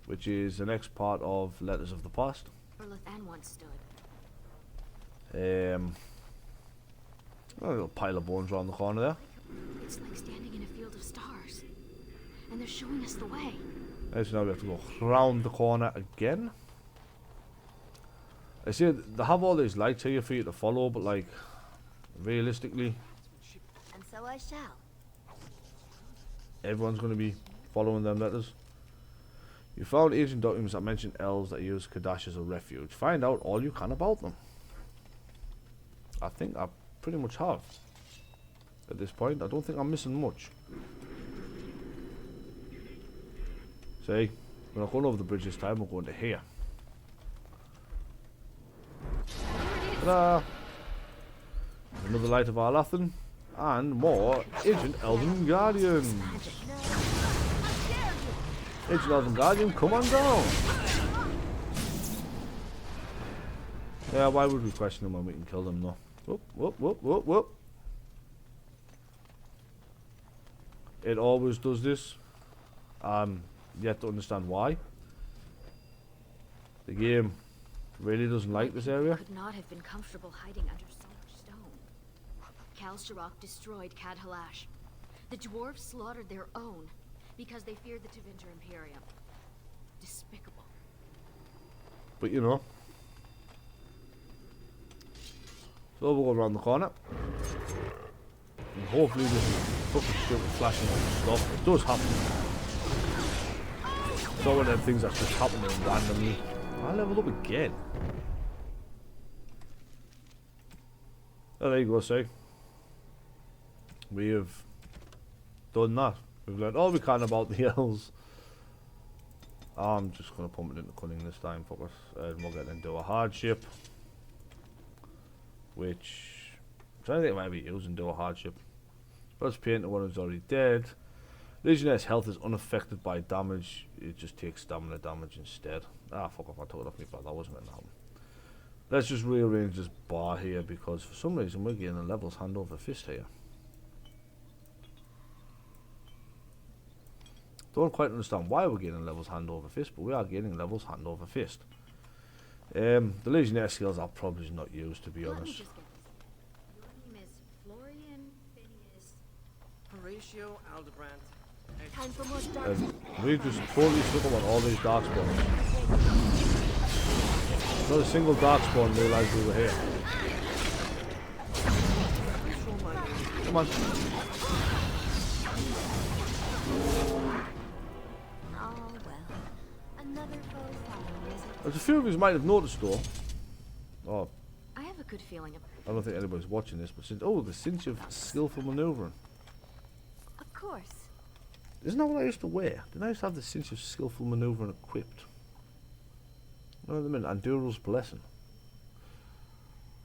which is the next part of Letters of the Past. Orlethan once stood. A little pile of bones around the corner there. It's like standing in a field of stars. And they're showing us the way. Okay, so now we have to go round the corner again. I see they have all these lights here for you to follow, but like, realistically, And so I shall. everyone's going to be following them letters. You found ancient documents that mention elves that use Kadash as a refuge. Find out all you can about them. I think I pretty much have. At this point, I don't think I'm missing much. See, we're not going over the bridge this time, we're going to here. Ta-da! Another light of Arlathan, and more ancient elven guardians. Ancient elven guardian, come on down. Yeah, why would we question them when we can kill them though? Whoop, whoop, whoop, whoop, whoop. It always does this. Yet to understand why. The game really doesn't like this area. Could not have been comfortable hiding under so much stone. Kal-Sharok destroyed Kadhalash. The dwarves slaughtered their own because they feared the Tevinter Imperium. Despicable. But you know. So we'll go around the corner. And hopefully this fucking stupid flashing stuff. It does happen. It's not one of them things that's just happening randomly. I leveled up again. Oh, there you go, see. We have done that. We've learned all we can about the elves. I'm just going to pump it into cunning this time, focus. And we'll get into a hardship. Which, I'm trying to think I might be using do a hardship. Let's paint the one who's already dead. Legionnaire's health is unaffected by damage. It just takes stamina damage instead. Ah, fuck off, I took it off me, but that wasn't going to happen. Let's just rearrange this bar here because for some reason we're getting a levels hand over fist here. Don't quite understand why we're getting levels hand over fist, but we are getting levels hand over fist. The Legionnaire skills are probably not used, to be Let me honest. just get this. Your name is Florian Phineas. Horatio Aldebrand. Time for more dark. We just totally took on all these dark spawns. Not a single dark spawn realised we were here. Come on. Oh well. Another foe found, is it? There's a few of you might have noticed though. Oh, I have a good feeling about I don't think anybody's watching this, but since the cinch of skillful manoeuvring. Of course. Isn't that what I used to wear? Didn't I used to have the cinch of skillful manoeuvring equipped? No, wait a minute, Andural's Blessing.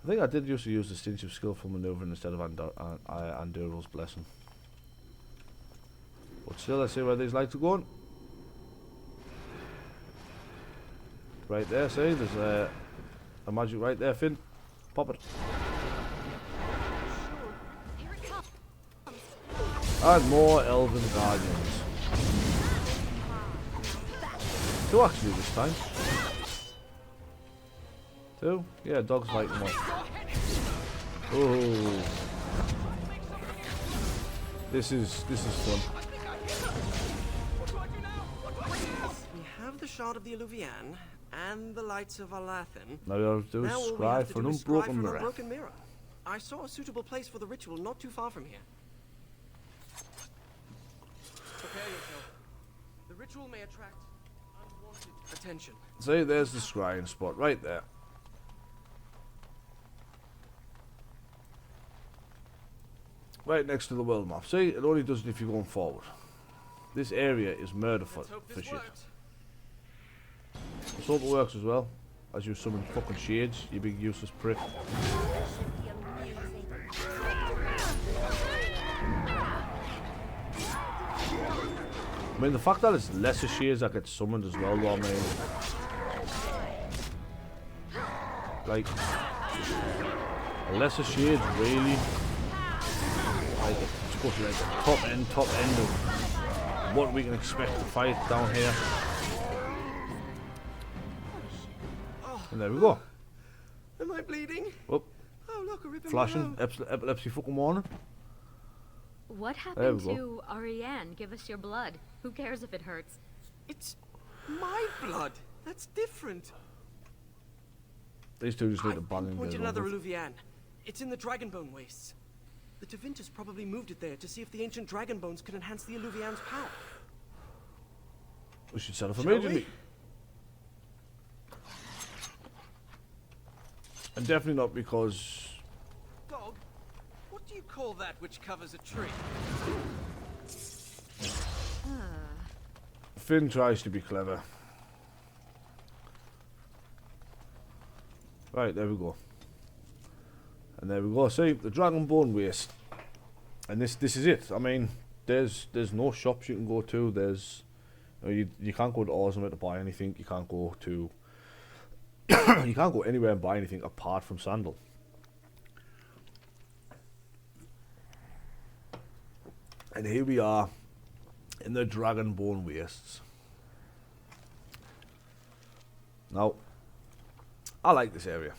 I think I did used to use the cinch of skillful manoeuvring instead of Andural's Blessing. But still, let's see where these lights are going. Right there, see, there's a magic right there, Finn. Pop it. Here it comes. And more Elven Guardians. Two actually this time. Two? Yeah, dogs fighting one. Oh. This is fun. We have the shard of the Alluvian and the lights of Arlathan. Now we have to do Now is all we scry have to for do an is scry unbroken for an mirror. unbroken mirror. I saw a suitable place for the ritual not too far from here. Prepare yourself. The ritual may attract unwanted attention. See, there's the scrying spot right there. Right next to the world map. See, it only does it if you're going forward. This area is murder for Let's hope this shit. works. Let's hope it works as well. As you summon fucking shades, you big useless prick. This should be amusing. I mean, the fact that it's lesser shades that get summoned as well, though, I mean, like, lesser shades really, like, it's go to like the top end of what we can expect to fight down here. And there we go. Am I bleeding? Oh, Oh, look, a rip in flashing, below. epilepsy fucking warning. What There happened we to Ariane? Give us your blood. Who cares if it hurts? It's my blood. That's different. These two just need to I've bang and pinpointed get it another over with. Illuvian. It's in the Dragonbone wastes. The Tevintus probably moved it there to see if the ancient Dragonbones could enhance the Illuvian's power. We should set off Shall we? immediately. And definitely not because Dog, what do you call that which covers a tree? Finn tries to be clever. Right, there we go. And there we go. See, the Dragonbone Waste. And this is it. I mean, there's no shops you can go to. There's you can't go to Ozma to buy anything. You can't go to you can't go anywhere and buy anything apart from Sandal. And here we are in the Dragonbone Wastes. Now, I like this area.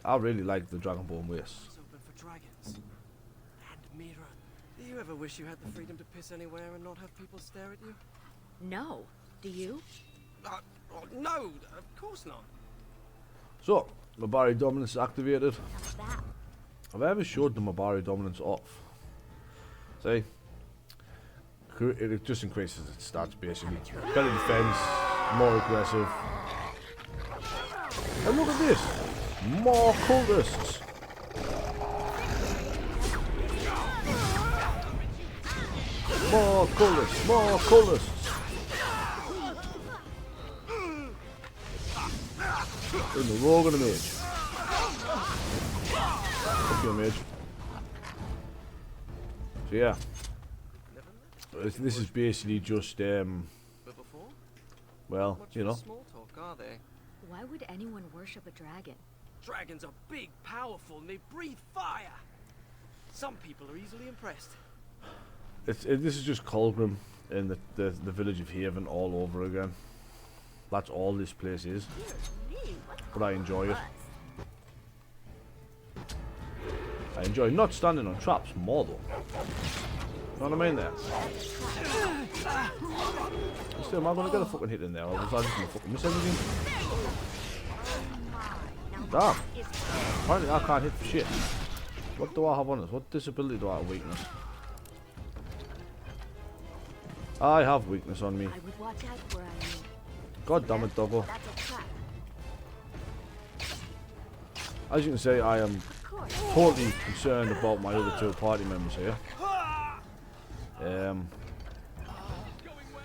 I really like the Dragonbone Wastes. It's open for dragons. And Mira, do you ever wish you had the freedom to piss anywhere and not have people stare at you? No. Do you? Oh, no, of course not. So, Mabari Dominance is activated. How's that? Have I ever showed the Mabari Dominance off? See? It just increases its stats basically. Better defense, more aggressive. And look at this! More cultists! More cultists! More cultists! In the rogue and the mage. Fuck you, mage. So yeah. This is basically just, But before? well, Much you for know. small talk, are they? Why would anyone worship a dragon? Dragons are big, powerful, and they breathe fire. Some people are easily impressed. This is just Colgrim in the village of Haven all over again. That's all this place is. But I enjoy it. I enjoy not standing on traps more though. You know what I mean there? Still, am I gonna get a fucking hit in there, or was I just gonna fucking miss everything? Damn. Apparently I can't hit for shit. What do I have on this? What disability do I have? Weakness. I have weakness on me. I would watch out where I am. God damn it, doggo. That's a trap. As you can see, I am totally concerned about my other two party members here.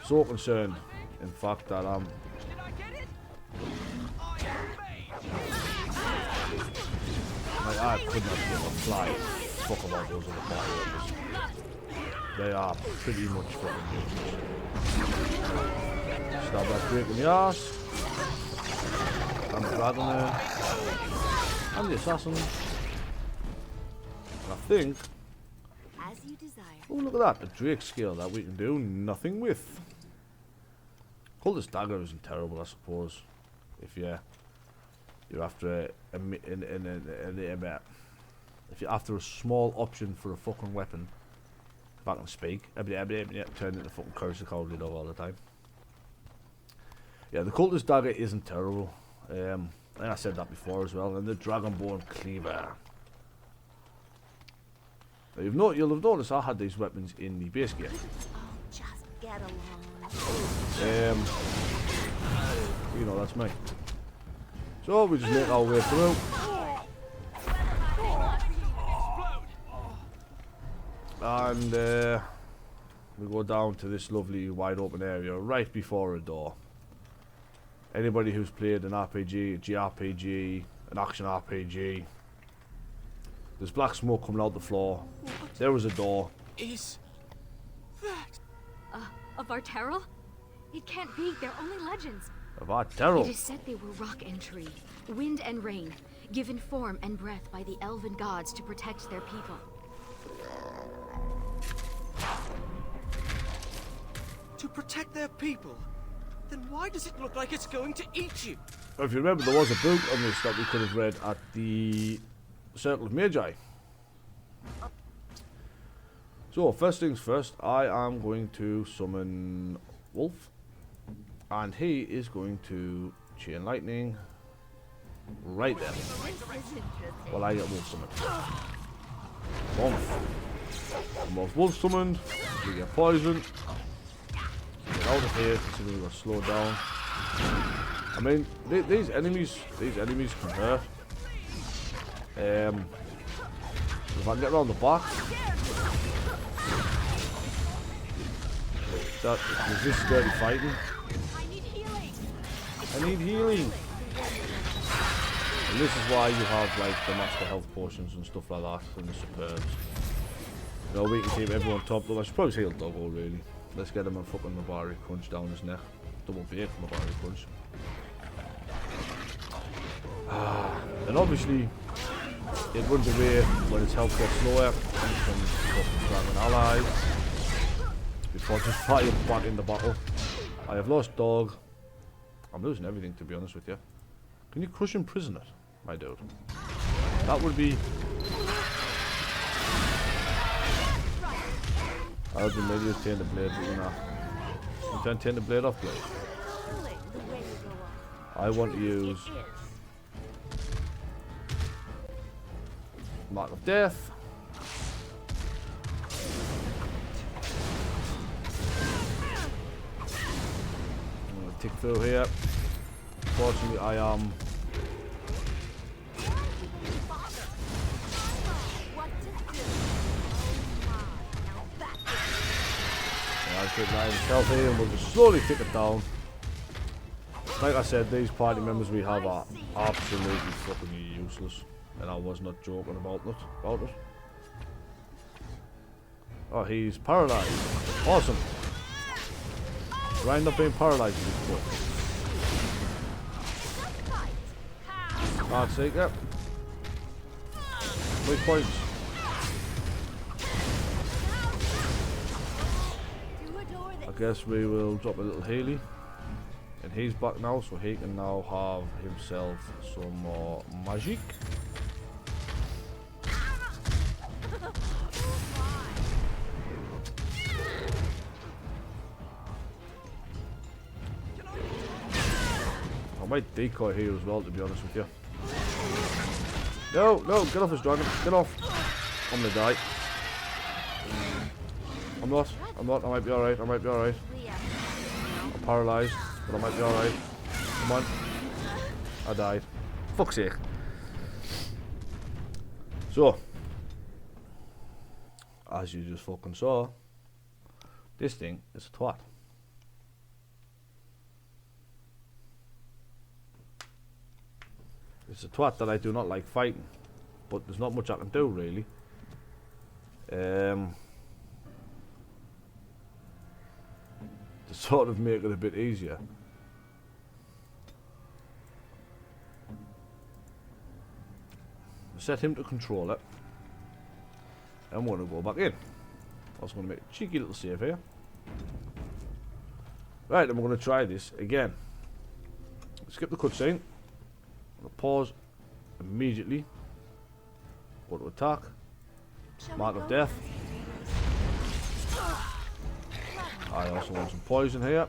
So concerned, in fact, that I'm... Like, I could not give a fly fuck about those other party members. They are pretty much fucking useless. Stab that break in the arse. And the dragon there. And the assassin. And I think... As you desire. Oh, look at that. A Drake scale that we can do nothing with. Cultist dagger isn't terrible, I suppose. If you're after if you're after a small option for a fucking weapon. If I can speak. Turn into fucking curse the cowardly dog all the time. Yeah, the cultist dagger isn't terrible. And I said that before as well. And the Dragonbone cleaver. Now you'll have noticed I had these weapons in the base game. Oh, just get along. You know, that's me. So we just make our way through. And we go down to this lovely wide open area right before a door. Anybody who's played an RPG, a JRPG, an action RPG, there's black smoke coming out the floor. There was a door. Is that? Of our Terrell? It can't be. They're only legends. Of our Terrell. It is said they were rock and tree, wind and rain, given form and breath by the elven gods to protect their people. To protect their people? Then why does it look like it's going to eat you? If you remember, there was a book on this that we could have read at the Circle of Magi. So, first things first, I am going to summon Wolf. And he is going to chain lightning right there. While I get Wolf summoned. Boom. And whilst Wolf summoned, we get poisoned. Get out of here, considering we got slowed down. I mean, these enemies can hurt. If I can get around the back, that resist dirty fighting. I need healing. And this is why you have like the master health potions and stuff like that and the superbs. You know, we can keep everyone topped up. I should probably heal Doggo really. Let's get him a fucking Mabari crunch down his neck. Double bait Mabari crunch. And obviously it runs away when its health gets lower and can fucking grab an ally before just fighting back in the battle. I have lost Dog. I'm losing everything, to be honest with you. Can you crush and prison it, my dude? That would be... I would be maybe just turn the blade, but you know. You can't turn the blade off, blade. I want to use... Mark of Death. I'm going to tick through here. Unfortunately, I am... I'll take 9 health here and we'll just slowly tick it down. Like I said, these party members we have are absolutely fucking useless. And I was not joking about it. Oh, he's paralyzed. Awesome. Do I end up being paralyzed in this book? I'll take it. 3 points. I guess we will drop a little Haley. And he's back now, so he can now have himself some more magic. I might decoy here as well, to be honest with you. No, no, get off his dragon, get off. I'm gonna die. I'm not, I might be alright, I'm paralysed, but I might be alright. Come on. I died. Fuck's sake. So, as you just fucking saw, this thing is a twat. It's a twat that I do not like fighting, but there's not much I can do really. To sort of make it a bit easier. Set him to control it. And we're going to go back in. I was going to make a cheeky little save here. Right, and we're going to try this again. Skip the cutscene. I'm going to pause immediately. Go to attack. Mark of Death. I also want some poison here.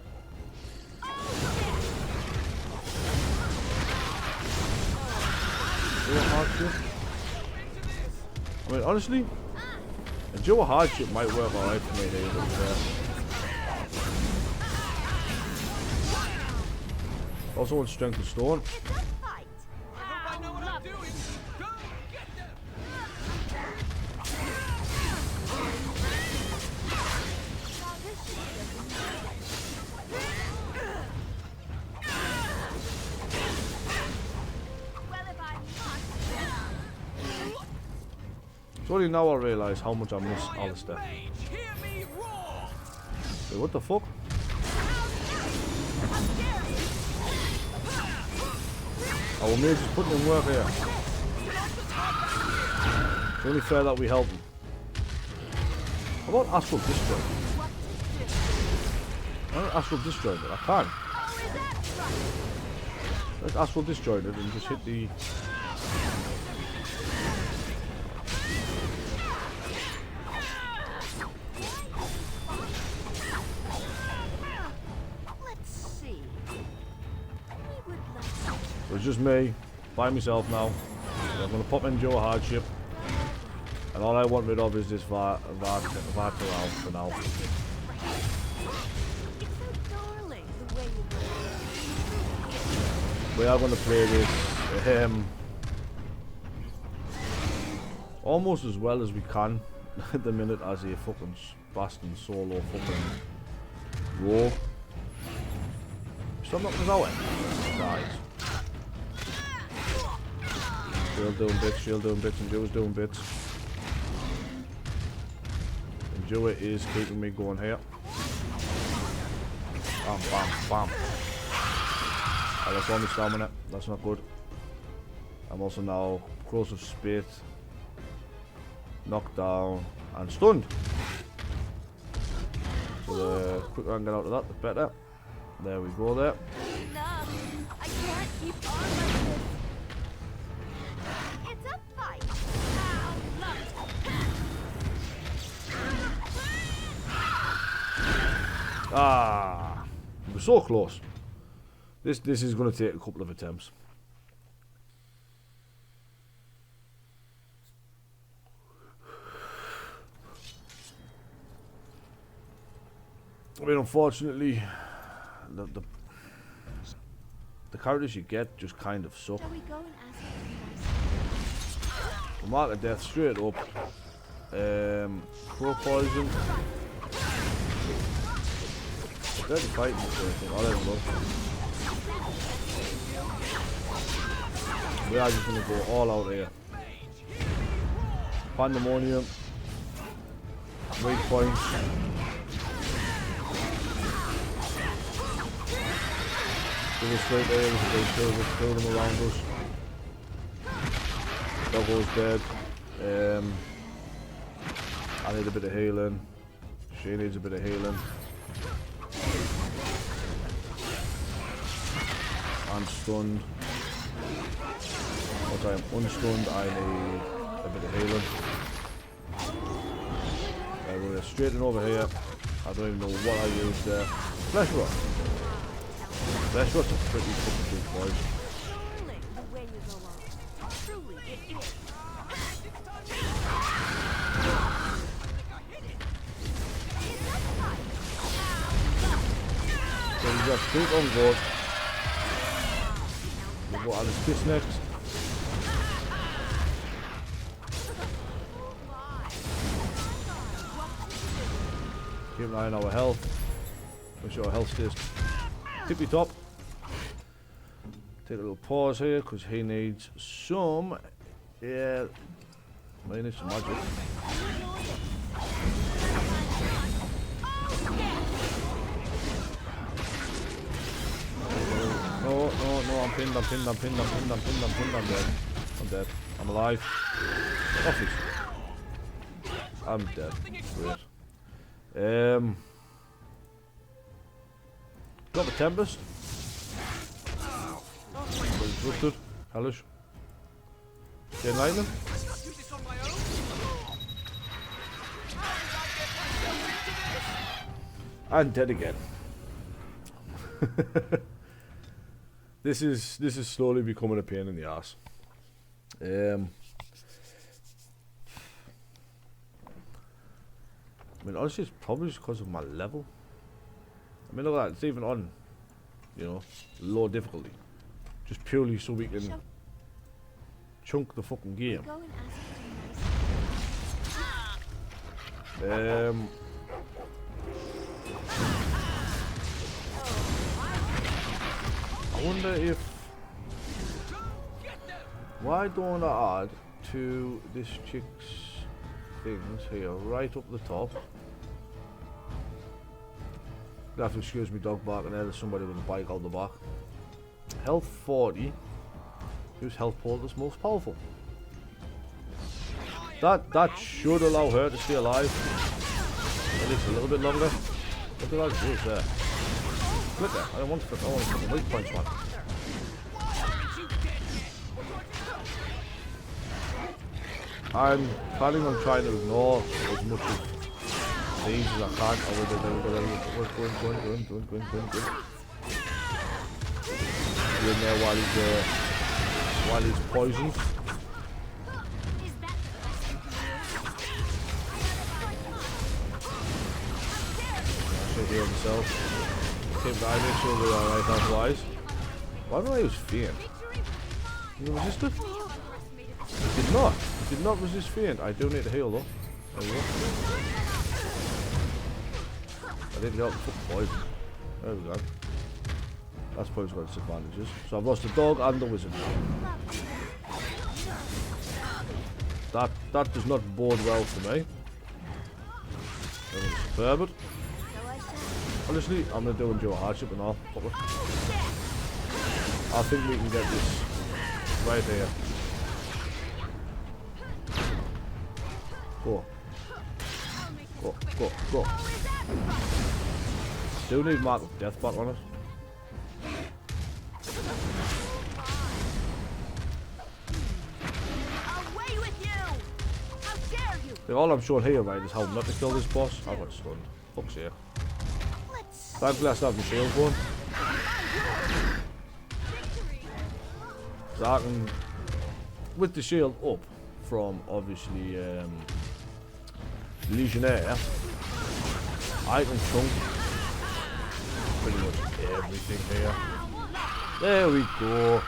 I mean, honestly, a dual hardship might work alright for me here, but also want strength of stone. It's only now I realise how much I miss Alistair. Wait, what the fuck? Our mage is putting in work here. It's only fair that we help him. How about Astral Disjoint? I don't Astral Disjoint it, I can. Let's Astral Disjoint it and just hit the... It's just me, by myself now. So I'm going to pop into a hardship. And all I want rid of is this Vartal for now. We are going to play this almost as well as we can at the minute as a fucking bastard solo fucking war. Stop knocking us out, guys. Shield doing bits, and Joe's doing bits. And Joe is keeping me going here. Bam, bam, bam. Oh, that's only stamina. That's not good. I'm also now close of spit, knocked down, and stunned. So the quicker I can get out of that, the better. There we go there. I can't keep on like this. It's a fight. Ah, we're so close. This is going to take a couple of attempts. I mean, unfortunately, the characters you get just kind of suck. Shall we go and ask The Mark of Death straight up. Crow Poison. They're fighting this thing. I don't know. We are just going to go all out here. Pandemonium. Weak points. Give us straight there, kill them around us. Doggo's dead. I need a bit of healing. She needs a bit of healing. I'm stunned. Once I am unstunned, I need a bit of healing. We're straighten over here. I don't even know what I used there. Flesh Rot. Flesh Rot's a pretty fucking good boys. the way you go on? Truly, it is. So we've got Street on board. We've got Alice Kiss next. Keep an eye on our health. Make sure our health stays tippy top. Take a little pause here because he needs some. Yeah, well, he needs some magic. No, I'm pinned, I'm dead. I'm dead. I'm alive. Office. I'm dead. Great. Got the Tempest. Disrupted. Hellish. Chain Lightning. And dead again. This is slowly becoming a pain in the ass. I mean, honestly, it's probably just because of my level. I mean, look at that. It's even on, low difficulty. Just purely so we can chunk the fucking game. Go and I wonder if... Why don't I add to this chick's things here right up the top. You have to excuse me dog barking there, there's somebody with a bike out the back. Health 40. Whose health pool is most powerful? That should allow her to stay alive. At least a little bit longer. What did I do there? Flicker. I don't want to flicker. I want to put the weak points one. I'm planning on trying to ignore as much of these as I can. Oh, go in. You're in there while he's poisoned. Heal himself. Keep that, make sure we're alright otherwise. Why don't I use Fiend? You resist it? It did not resist Fiend. I do need to heal though. There we go. I didn't get out the fucking poison. There we go. That's probably got its advantages. So I've lost the dog and the wizard. That does not bode well for me. I'm going to spare it. Honestly, I'm going to do endure hardship and all. I think we can get this right here. Go. Do need mark of death back on it. All I'm showing here, right, is how not to kill this boss. I got stunned. Fuck's sake. Thankfully I still have my shield going. So I can, with the shield up from obviously Legionnaire, I can chunk pretty much everything here. There we go.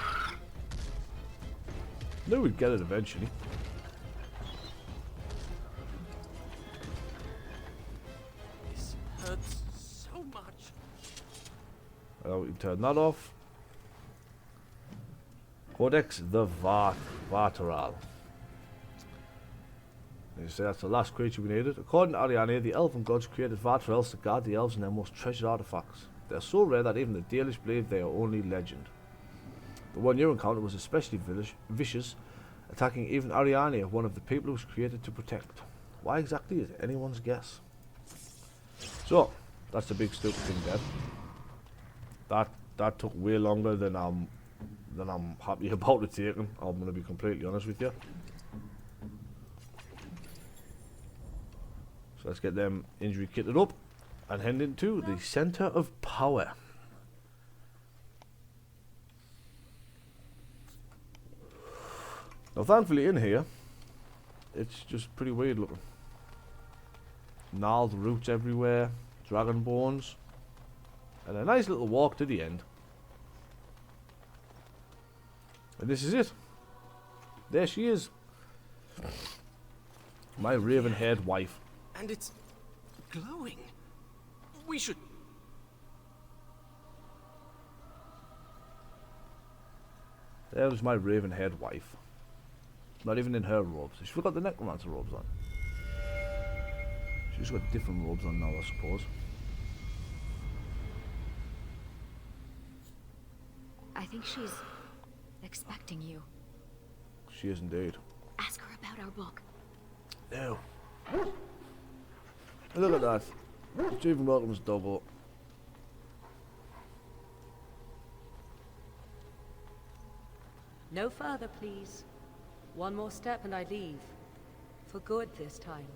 Knew we'd get it eventually. This hurts so much. We can turn that off. Codex the Varteral. You say that's the last creature we needed. According to Ariane, the elven gods created Varterals to guard the elves and their most treasured artifacts. They're so rare that even the Dalish believe they are only legend. The one you encountered was especially vicious, attacking even Ariane, one of the people who was created to protect. Why exactly is anyone's guess? So, that's the big stupid thing dead. That took way longer than I'm happy about it taking. I'm gonna be completely honest with you. So let's get them injury kitted up and head into the center of power. Now thankfully in here, it's just pretty weird looking. Gnarled roots everywhere, dragon bones, and a nice little walk to the end. And this is it. There she is. My raven-haired wife. And it's glowing. We should... There's my raven-haired wife. Not even in her robes. She's got the necromancer robes on. She's got different robes on now, I suppose. I think she's expecting you. She is indeed. Ask her about our book. No. Look at that. Stephen Welcome's double. No further, please. One more step and I leave. For good this time.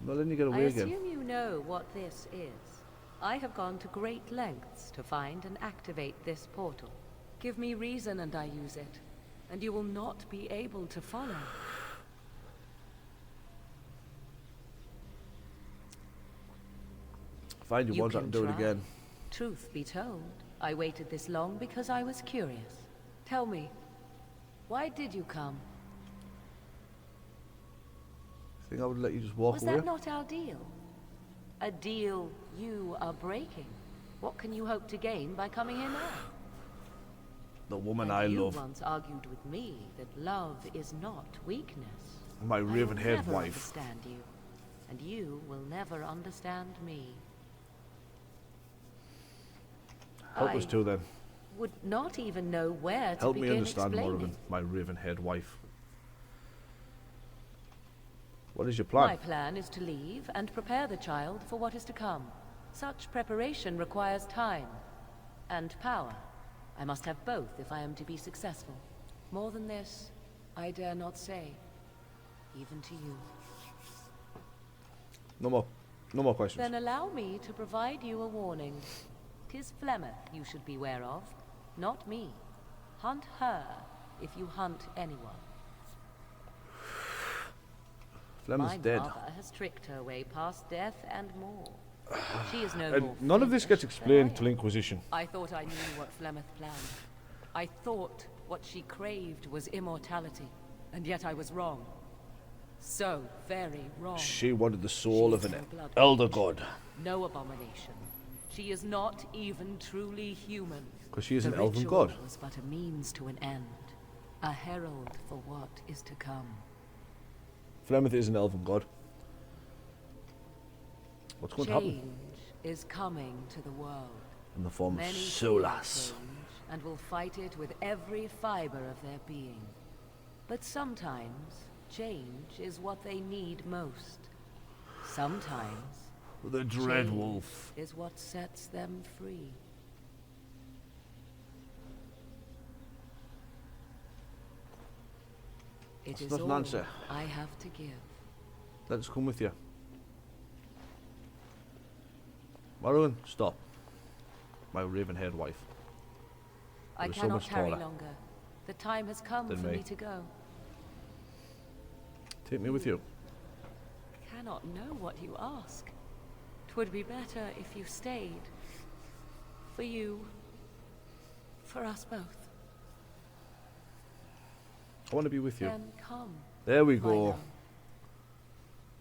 Well, then you get I away again. assume you know what this is. I have gone to great lengths to find and activate this portal. Give me reason and I use it. And you will not be able to follow. Find you once, I can do it again. Truth be told, I waited this long because I was curious. Tell me, why did you come? Think I would let you just walk Was away? that not our deal? A deal you are breaking. What can you hope to gain by coming here now? The woman And I you love. once argued with me that love is not weakness. My I will raven-haired never wife. understand you, and you will never understand me. Help us too then. Would not even know where to Help me begin understand explaining. Morrigan, my raven-haired wife. What is your My plan? plan is to leave and prepare the child for what is to come. Such preparation requires time and power. I must have both if I am to be successful. More than this, I dare not say, even to you. No more questions. Then allow me to provide you a warning. 'Tis Flemeth you should beware of, not me. Hunt her if you hunt anyone. Flemeth's dead. My mother has tricked her way past death and more. She is no more And none of this gets Flemish than explained I till am. Inquisition. I thought I knew what Flemeth planned. I thought what she craved was immortality, and yet I was wrong. So very wrong. She wanted the soul She of is an no blood elder witch, god. No abomination. She is not even truly human. Because she is The an elven ritual god. was but a means to an end, a herald for what is to come. Flemeth is an elven god. What's going to happen? Change is coming to the world. In the form of Many fear Solas. change and will fight it with every fiber of their being. But sometimes change is what they need most. Sometimes The Dread change Wolf. is what sets them free. It That's is not an all answer. I have to give. Let us come with you. Morrigan, stop. My raven-haired wife. I You're so cannot much tarry taller longer. The time has come than for me. me to go. Take me with you. I cannot know what you ask. 'Twould be better if you stayed. For you. For us both. I want to be with you. Then come. There we my go. love.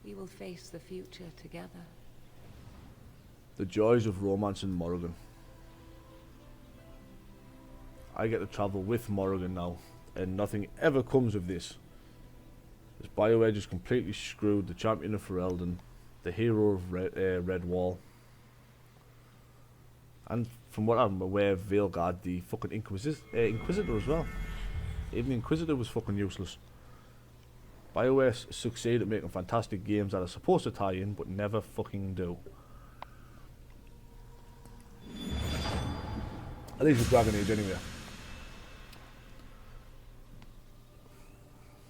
We will face the future together. The joys of romance in Morrigan. I get to travel with Morrigan now, and nothing ever comes of this. This BioWare just completely screwed the champion of Ferelden, the hero of Redwall, and from what I'm aware, Veilguard, the fucking Inquisitor as well. Even the Inquisitor was fucking useless. BioWare succeed at making fantastic games that are supposed to tie in, but never fucking do. At least with Dragon Age anyway.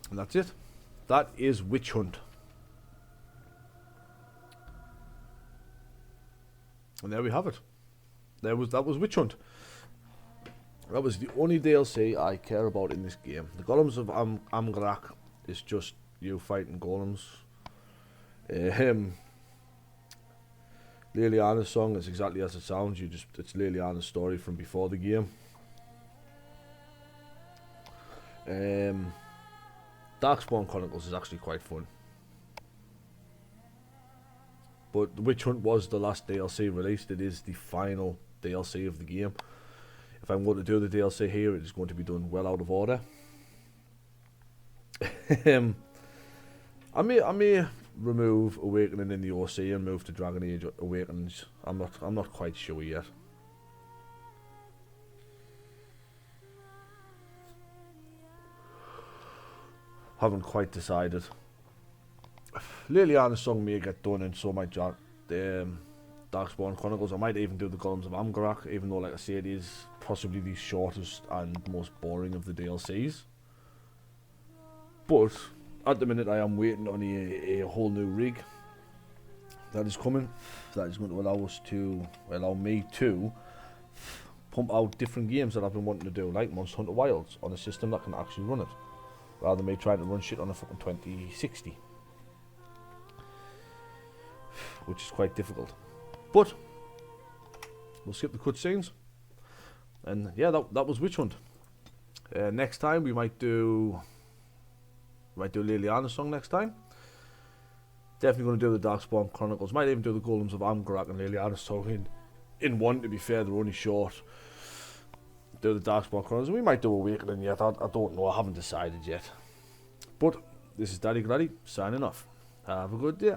And that's it. That is Witch Hunt. And there we have it. That was Witch Hunt. That was the only DLC I care about in this game. The Golems of Amgarak is just you fighting golems. Liliana's song is exactly as it sounds. It's Liliana's story from before the game. Darkspawn Chronicles is actually quite fun. But the Witch Hunt was the last DLC released. It is the final DLC of the game. If I'm going to do the DLC here, it is going to be done well out of order. I may remove Awakening in the OC and move to Dragon Age Awakens. I'm not quite sure yet. Haven't quite decided. Liliana's song may get done, and so might Darkspawn Chronicles. I might even do the Golems of Amgarak, even though, like I say, it is possibly the shortest and most boring of the DLCs. But at the minute, I am waiting on a whole new rig that is coming. That is going to allow me to pump out different games that I've been wanting to do, like Monster Hunter Wilds, on a system that can actually run it, rather than me trying to run shit on a fucking 2060, which is quite difficult. But we'll skip the cutscenes, and yeah, that was Witch Hunt. Next time we might do Liliana's song next time. Definitely going to do the Darkspawn Chronicles. Might even do the Golems of Amgarak and Liliana's song in one. To be fair, they're only short. Do the Darkspawn Chronicles. We might do Awakening yet. I don't know. I haven't decided yet. But this is Daddy Gladdy signing off. Have a good day.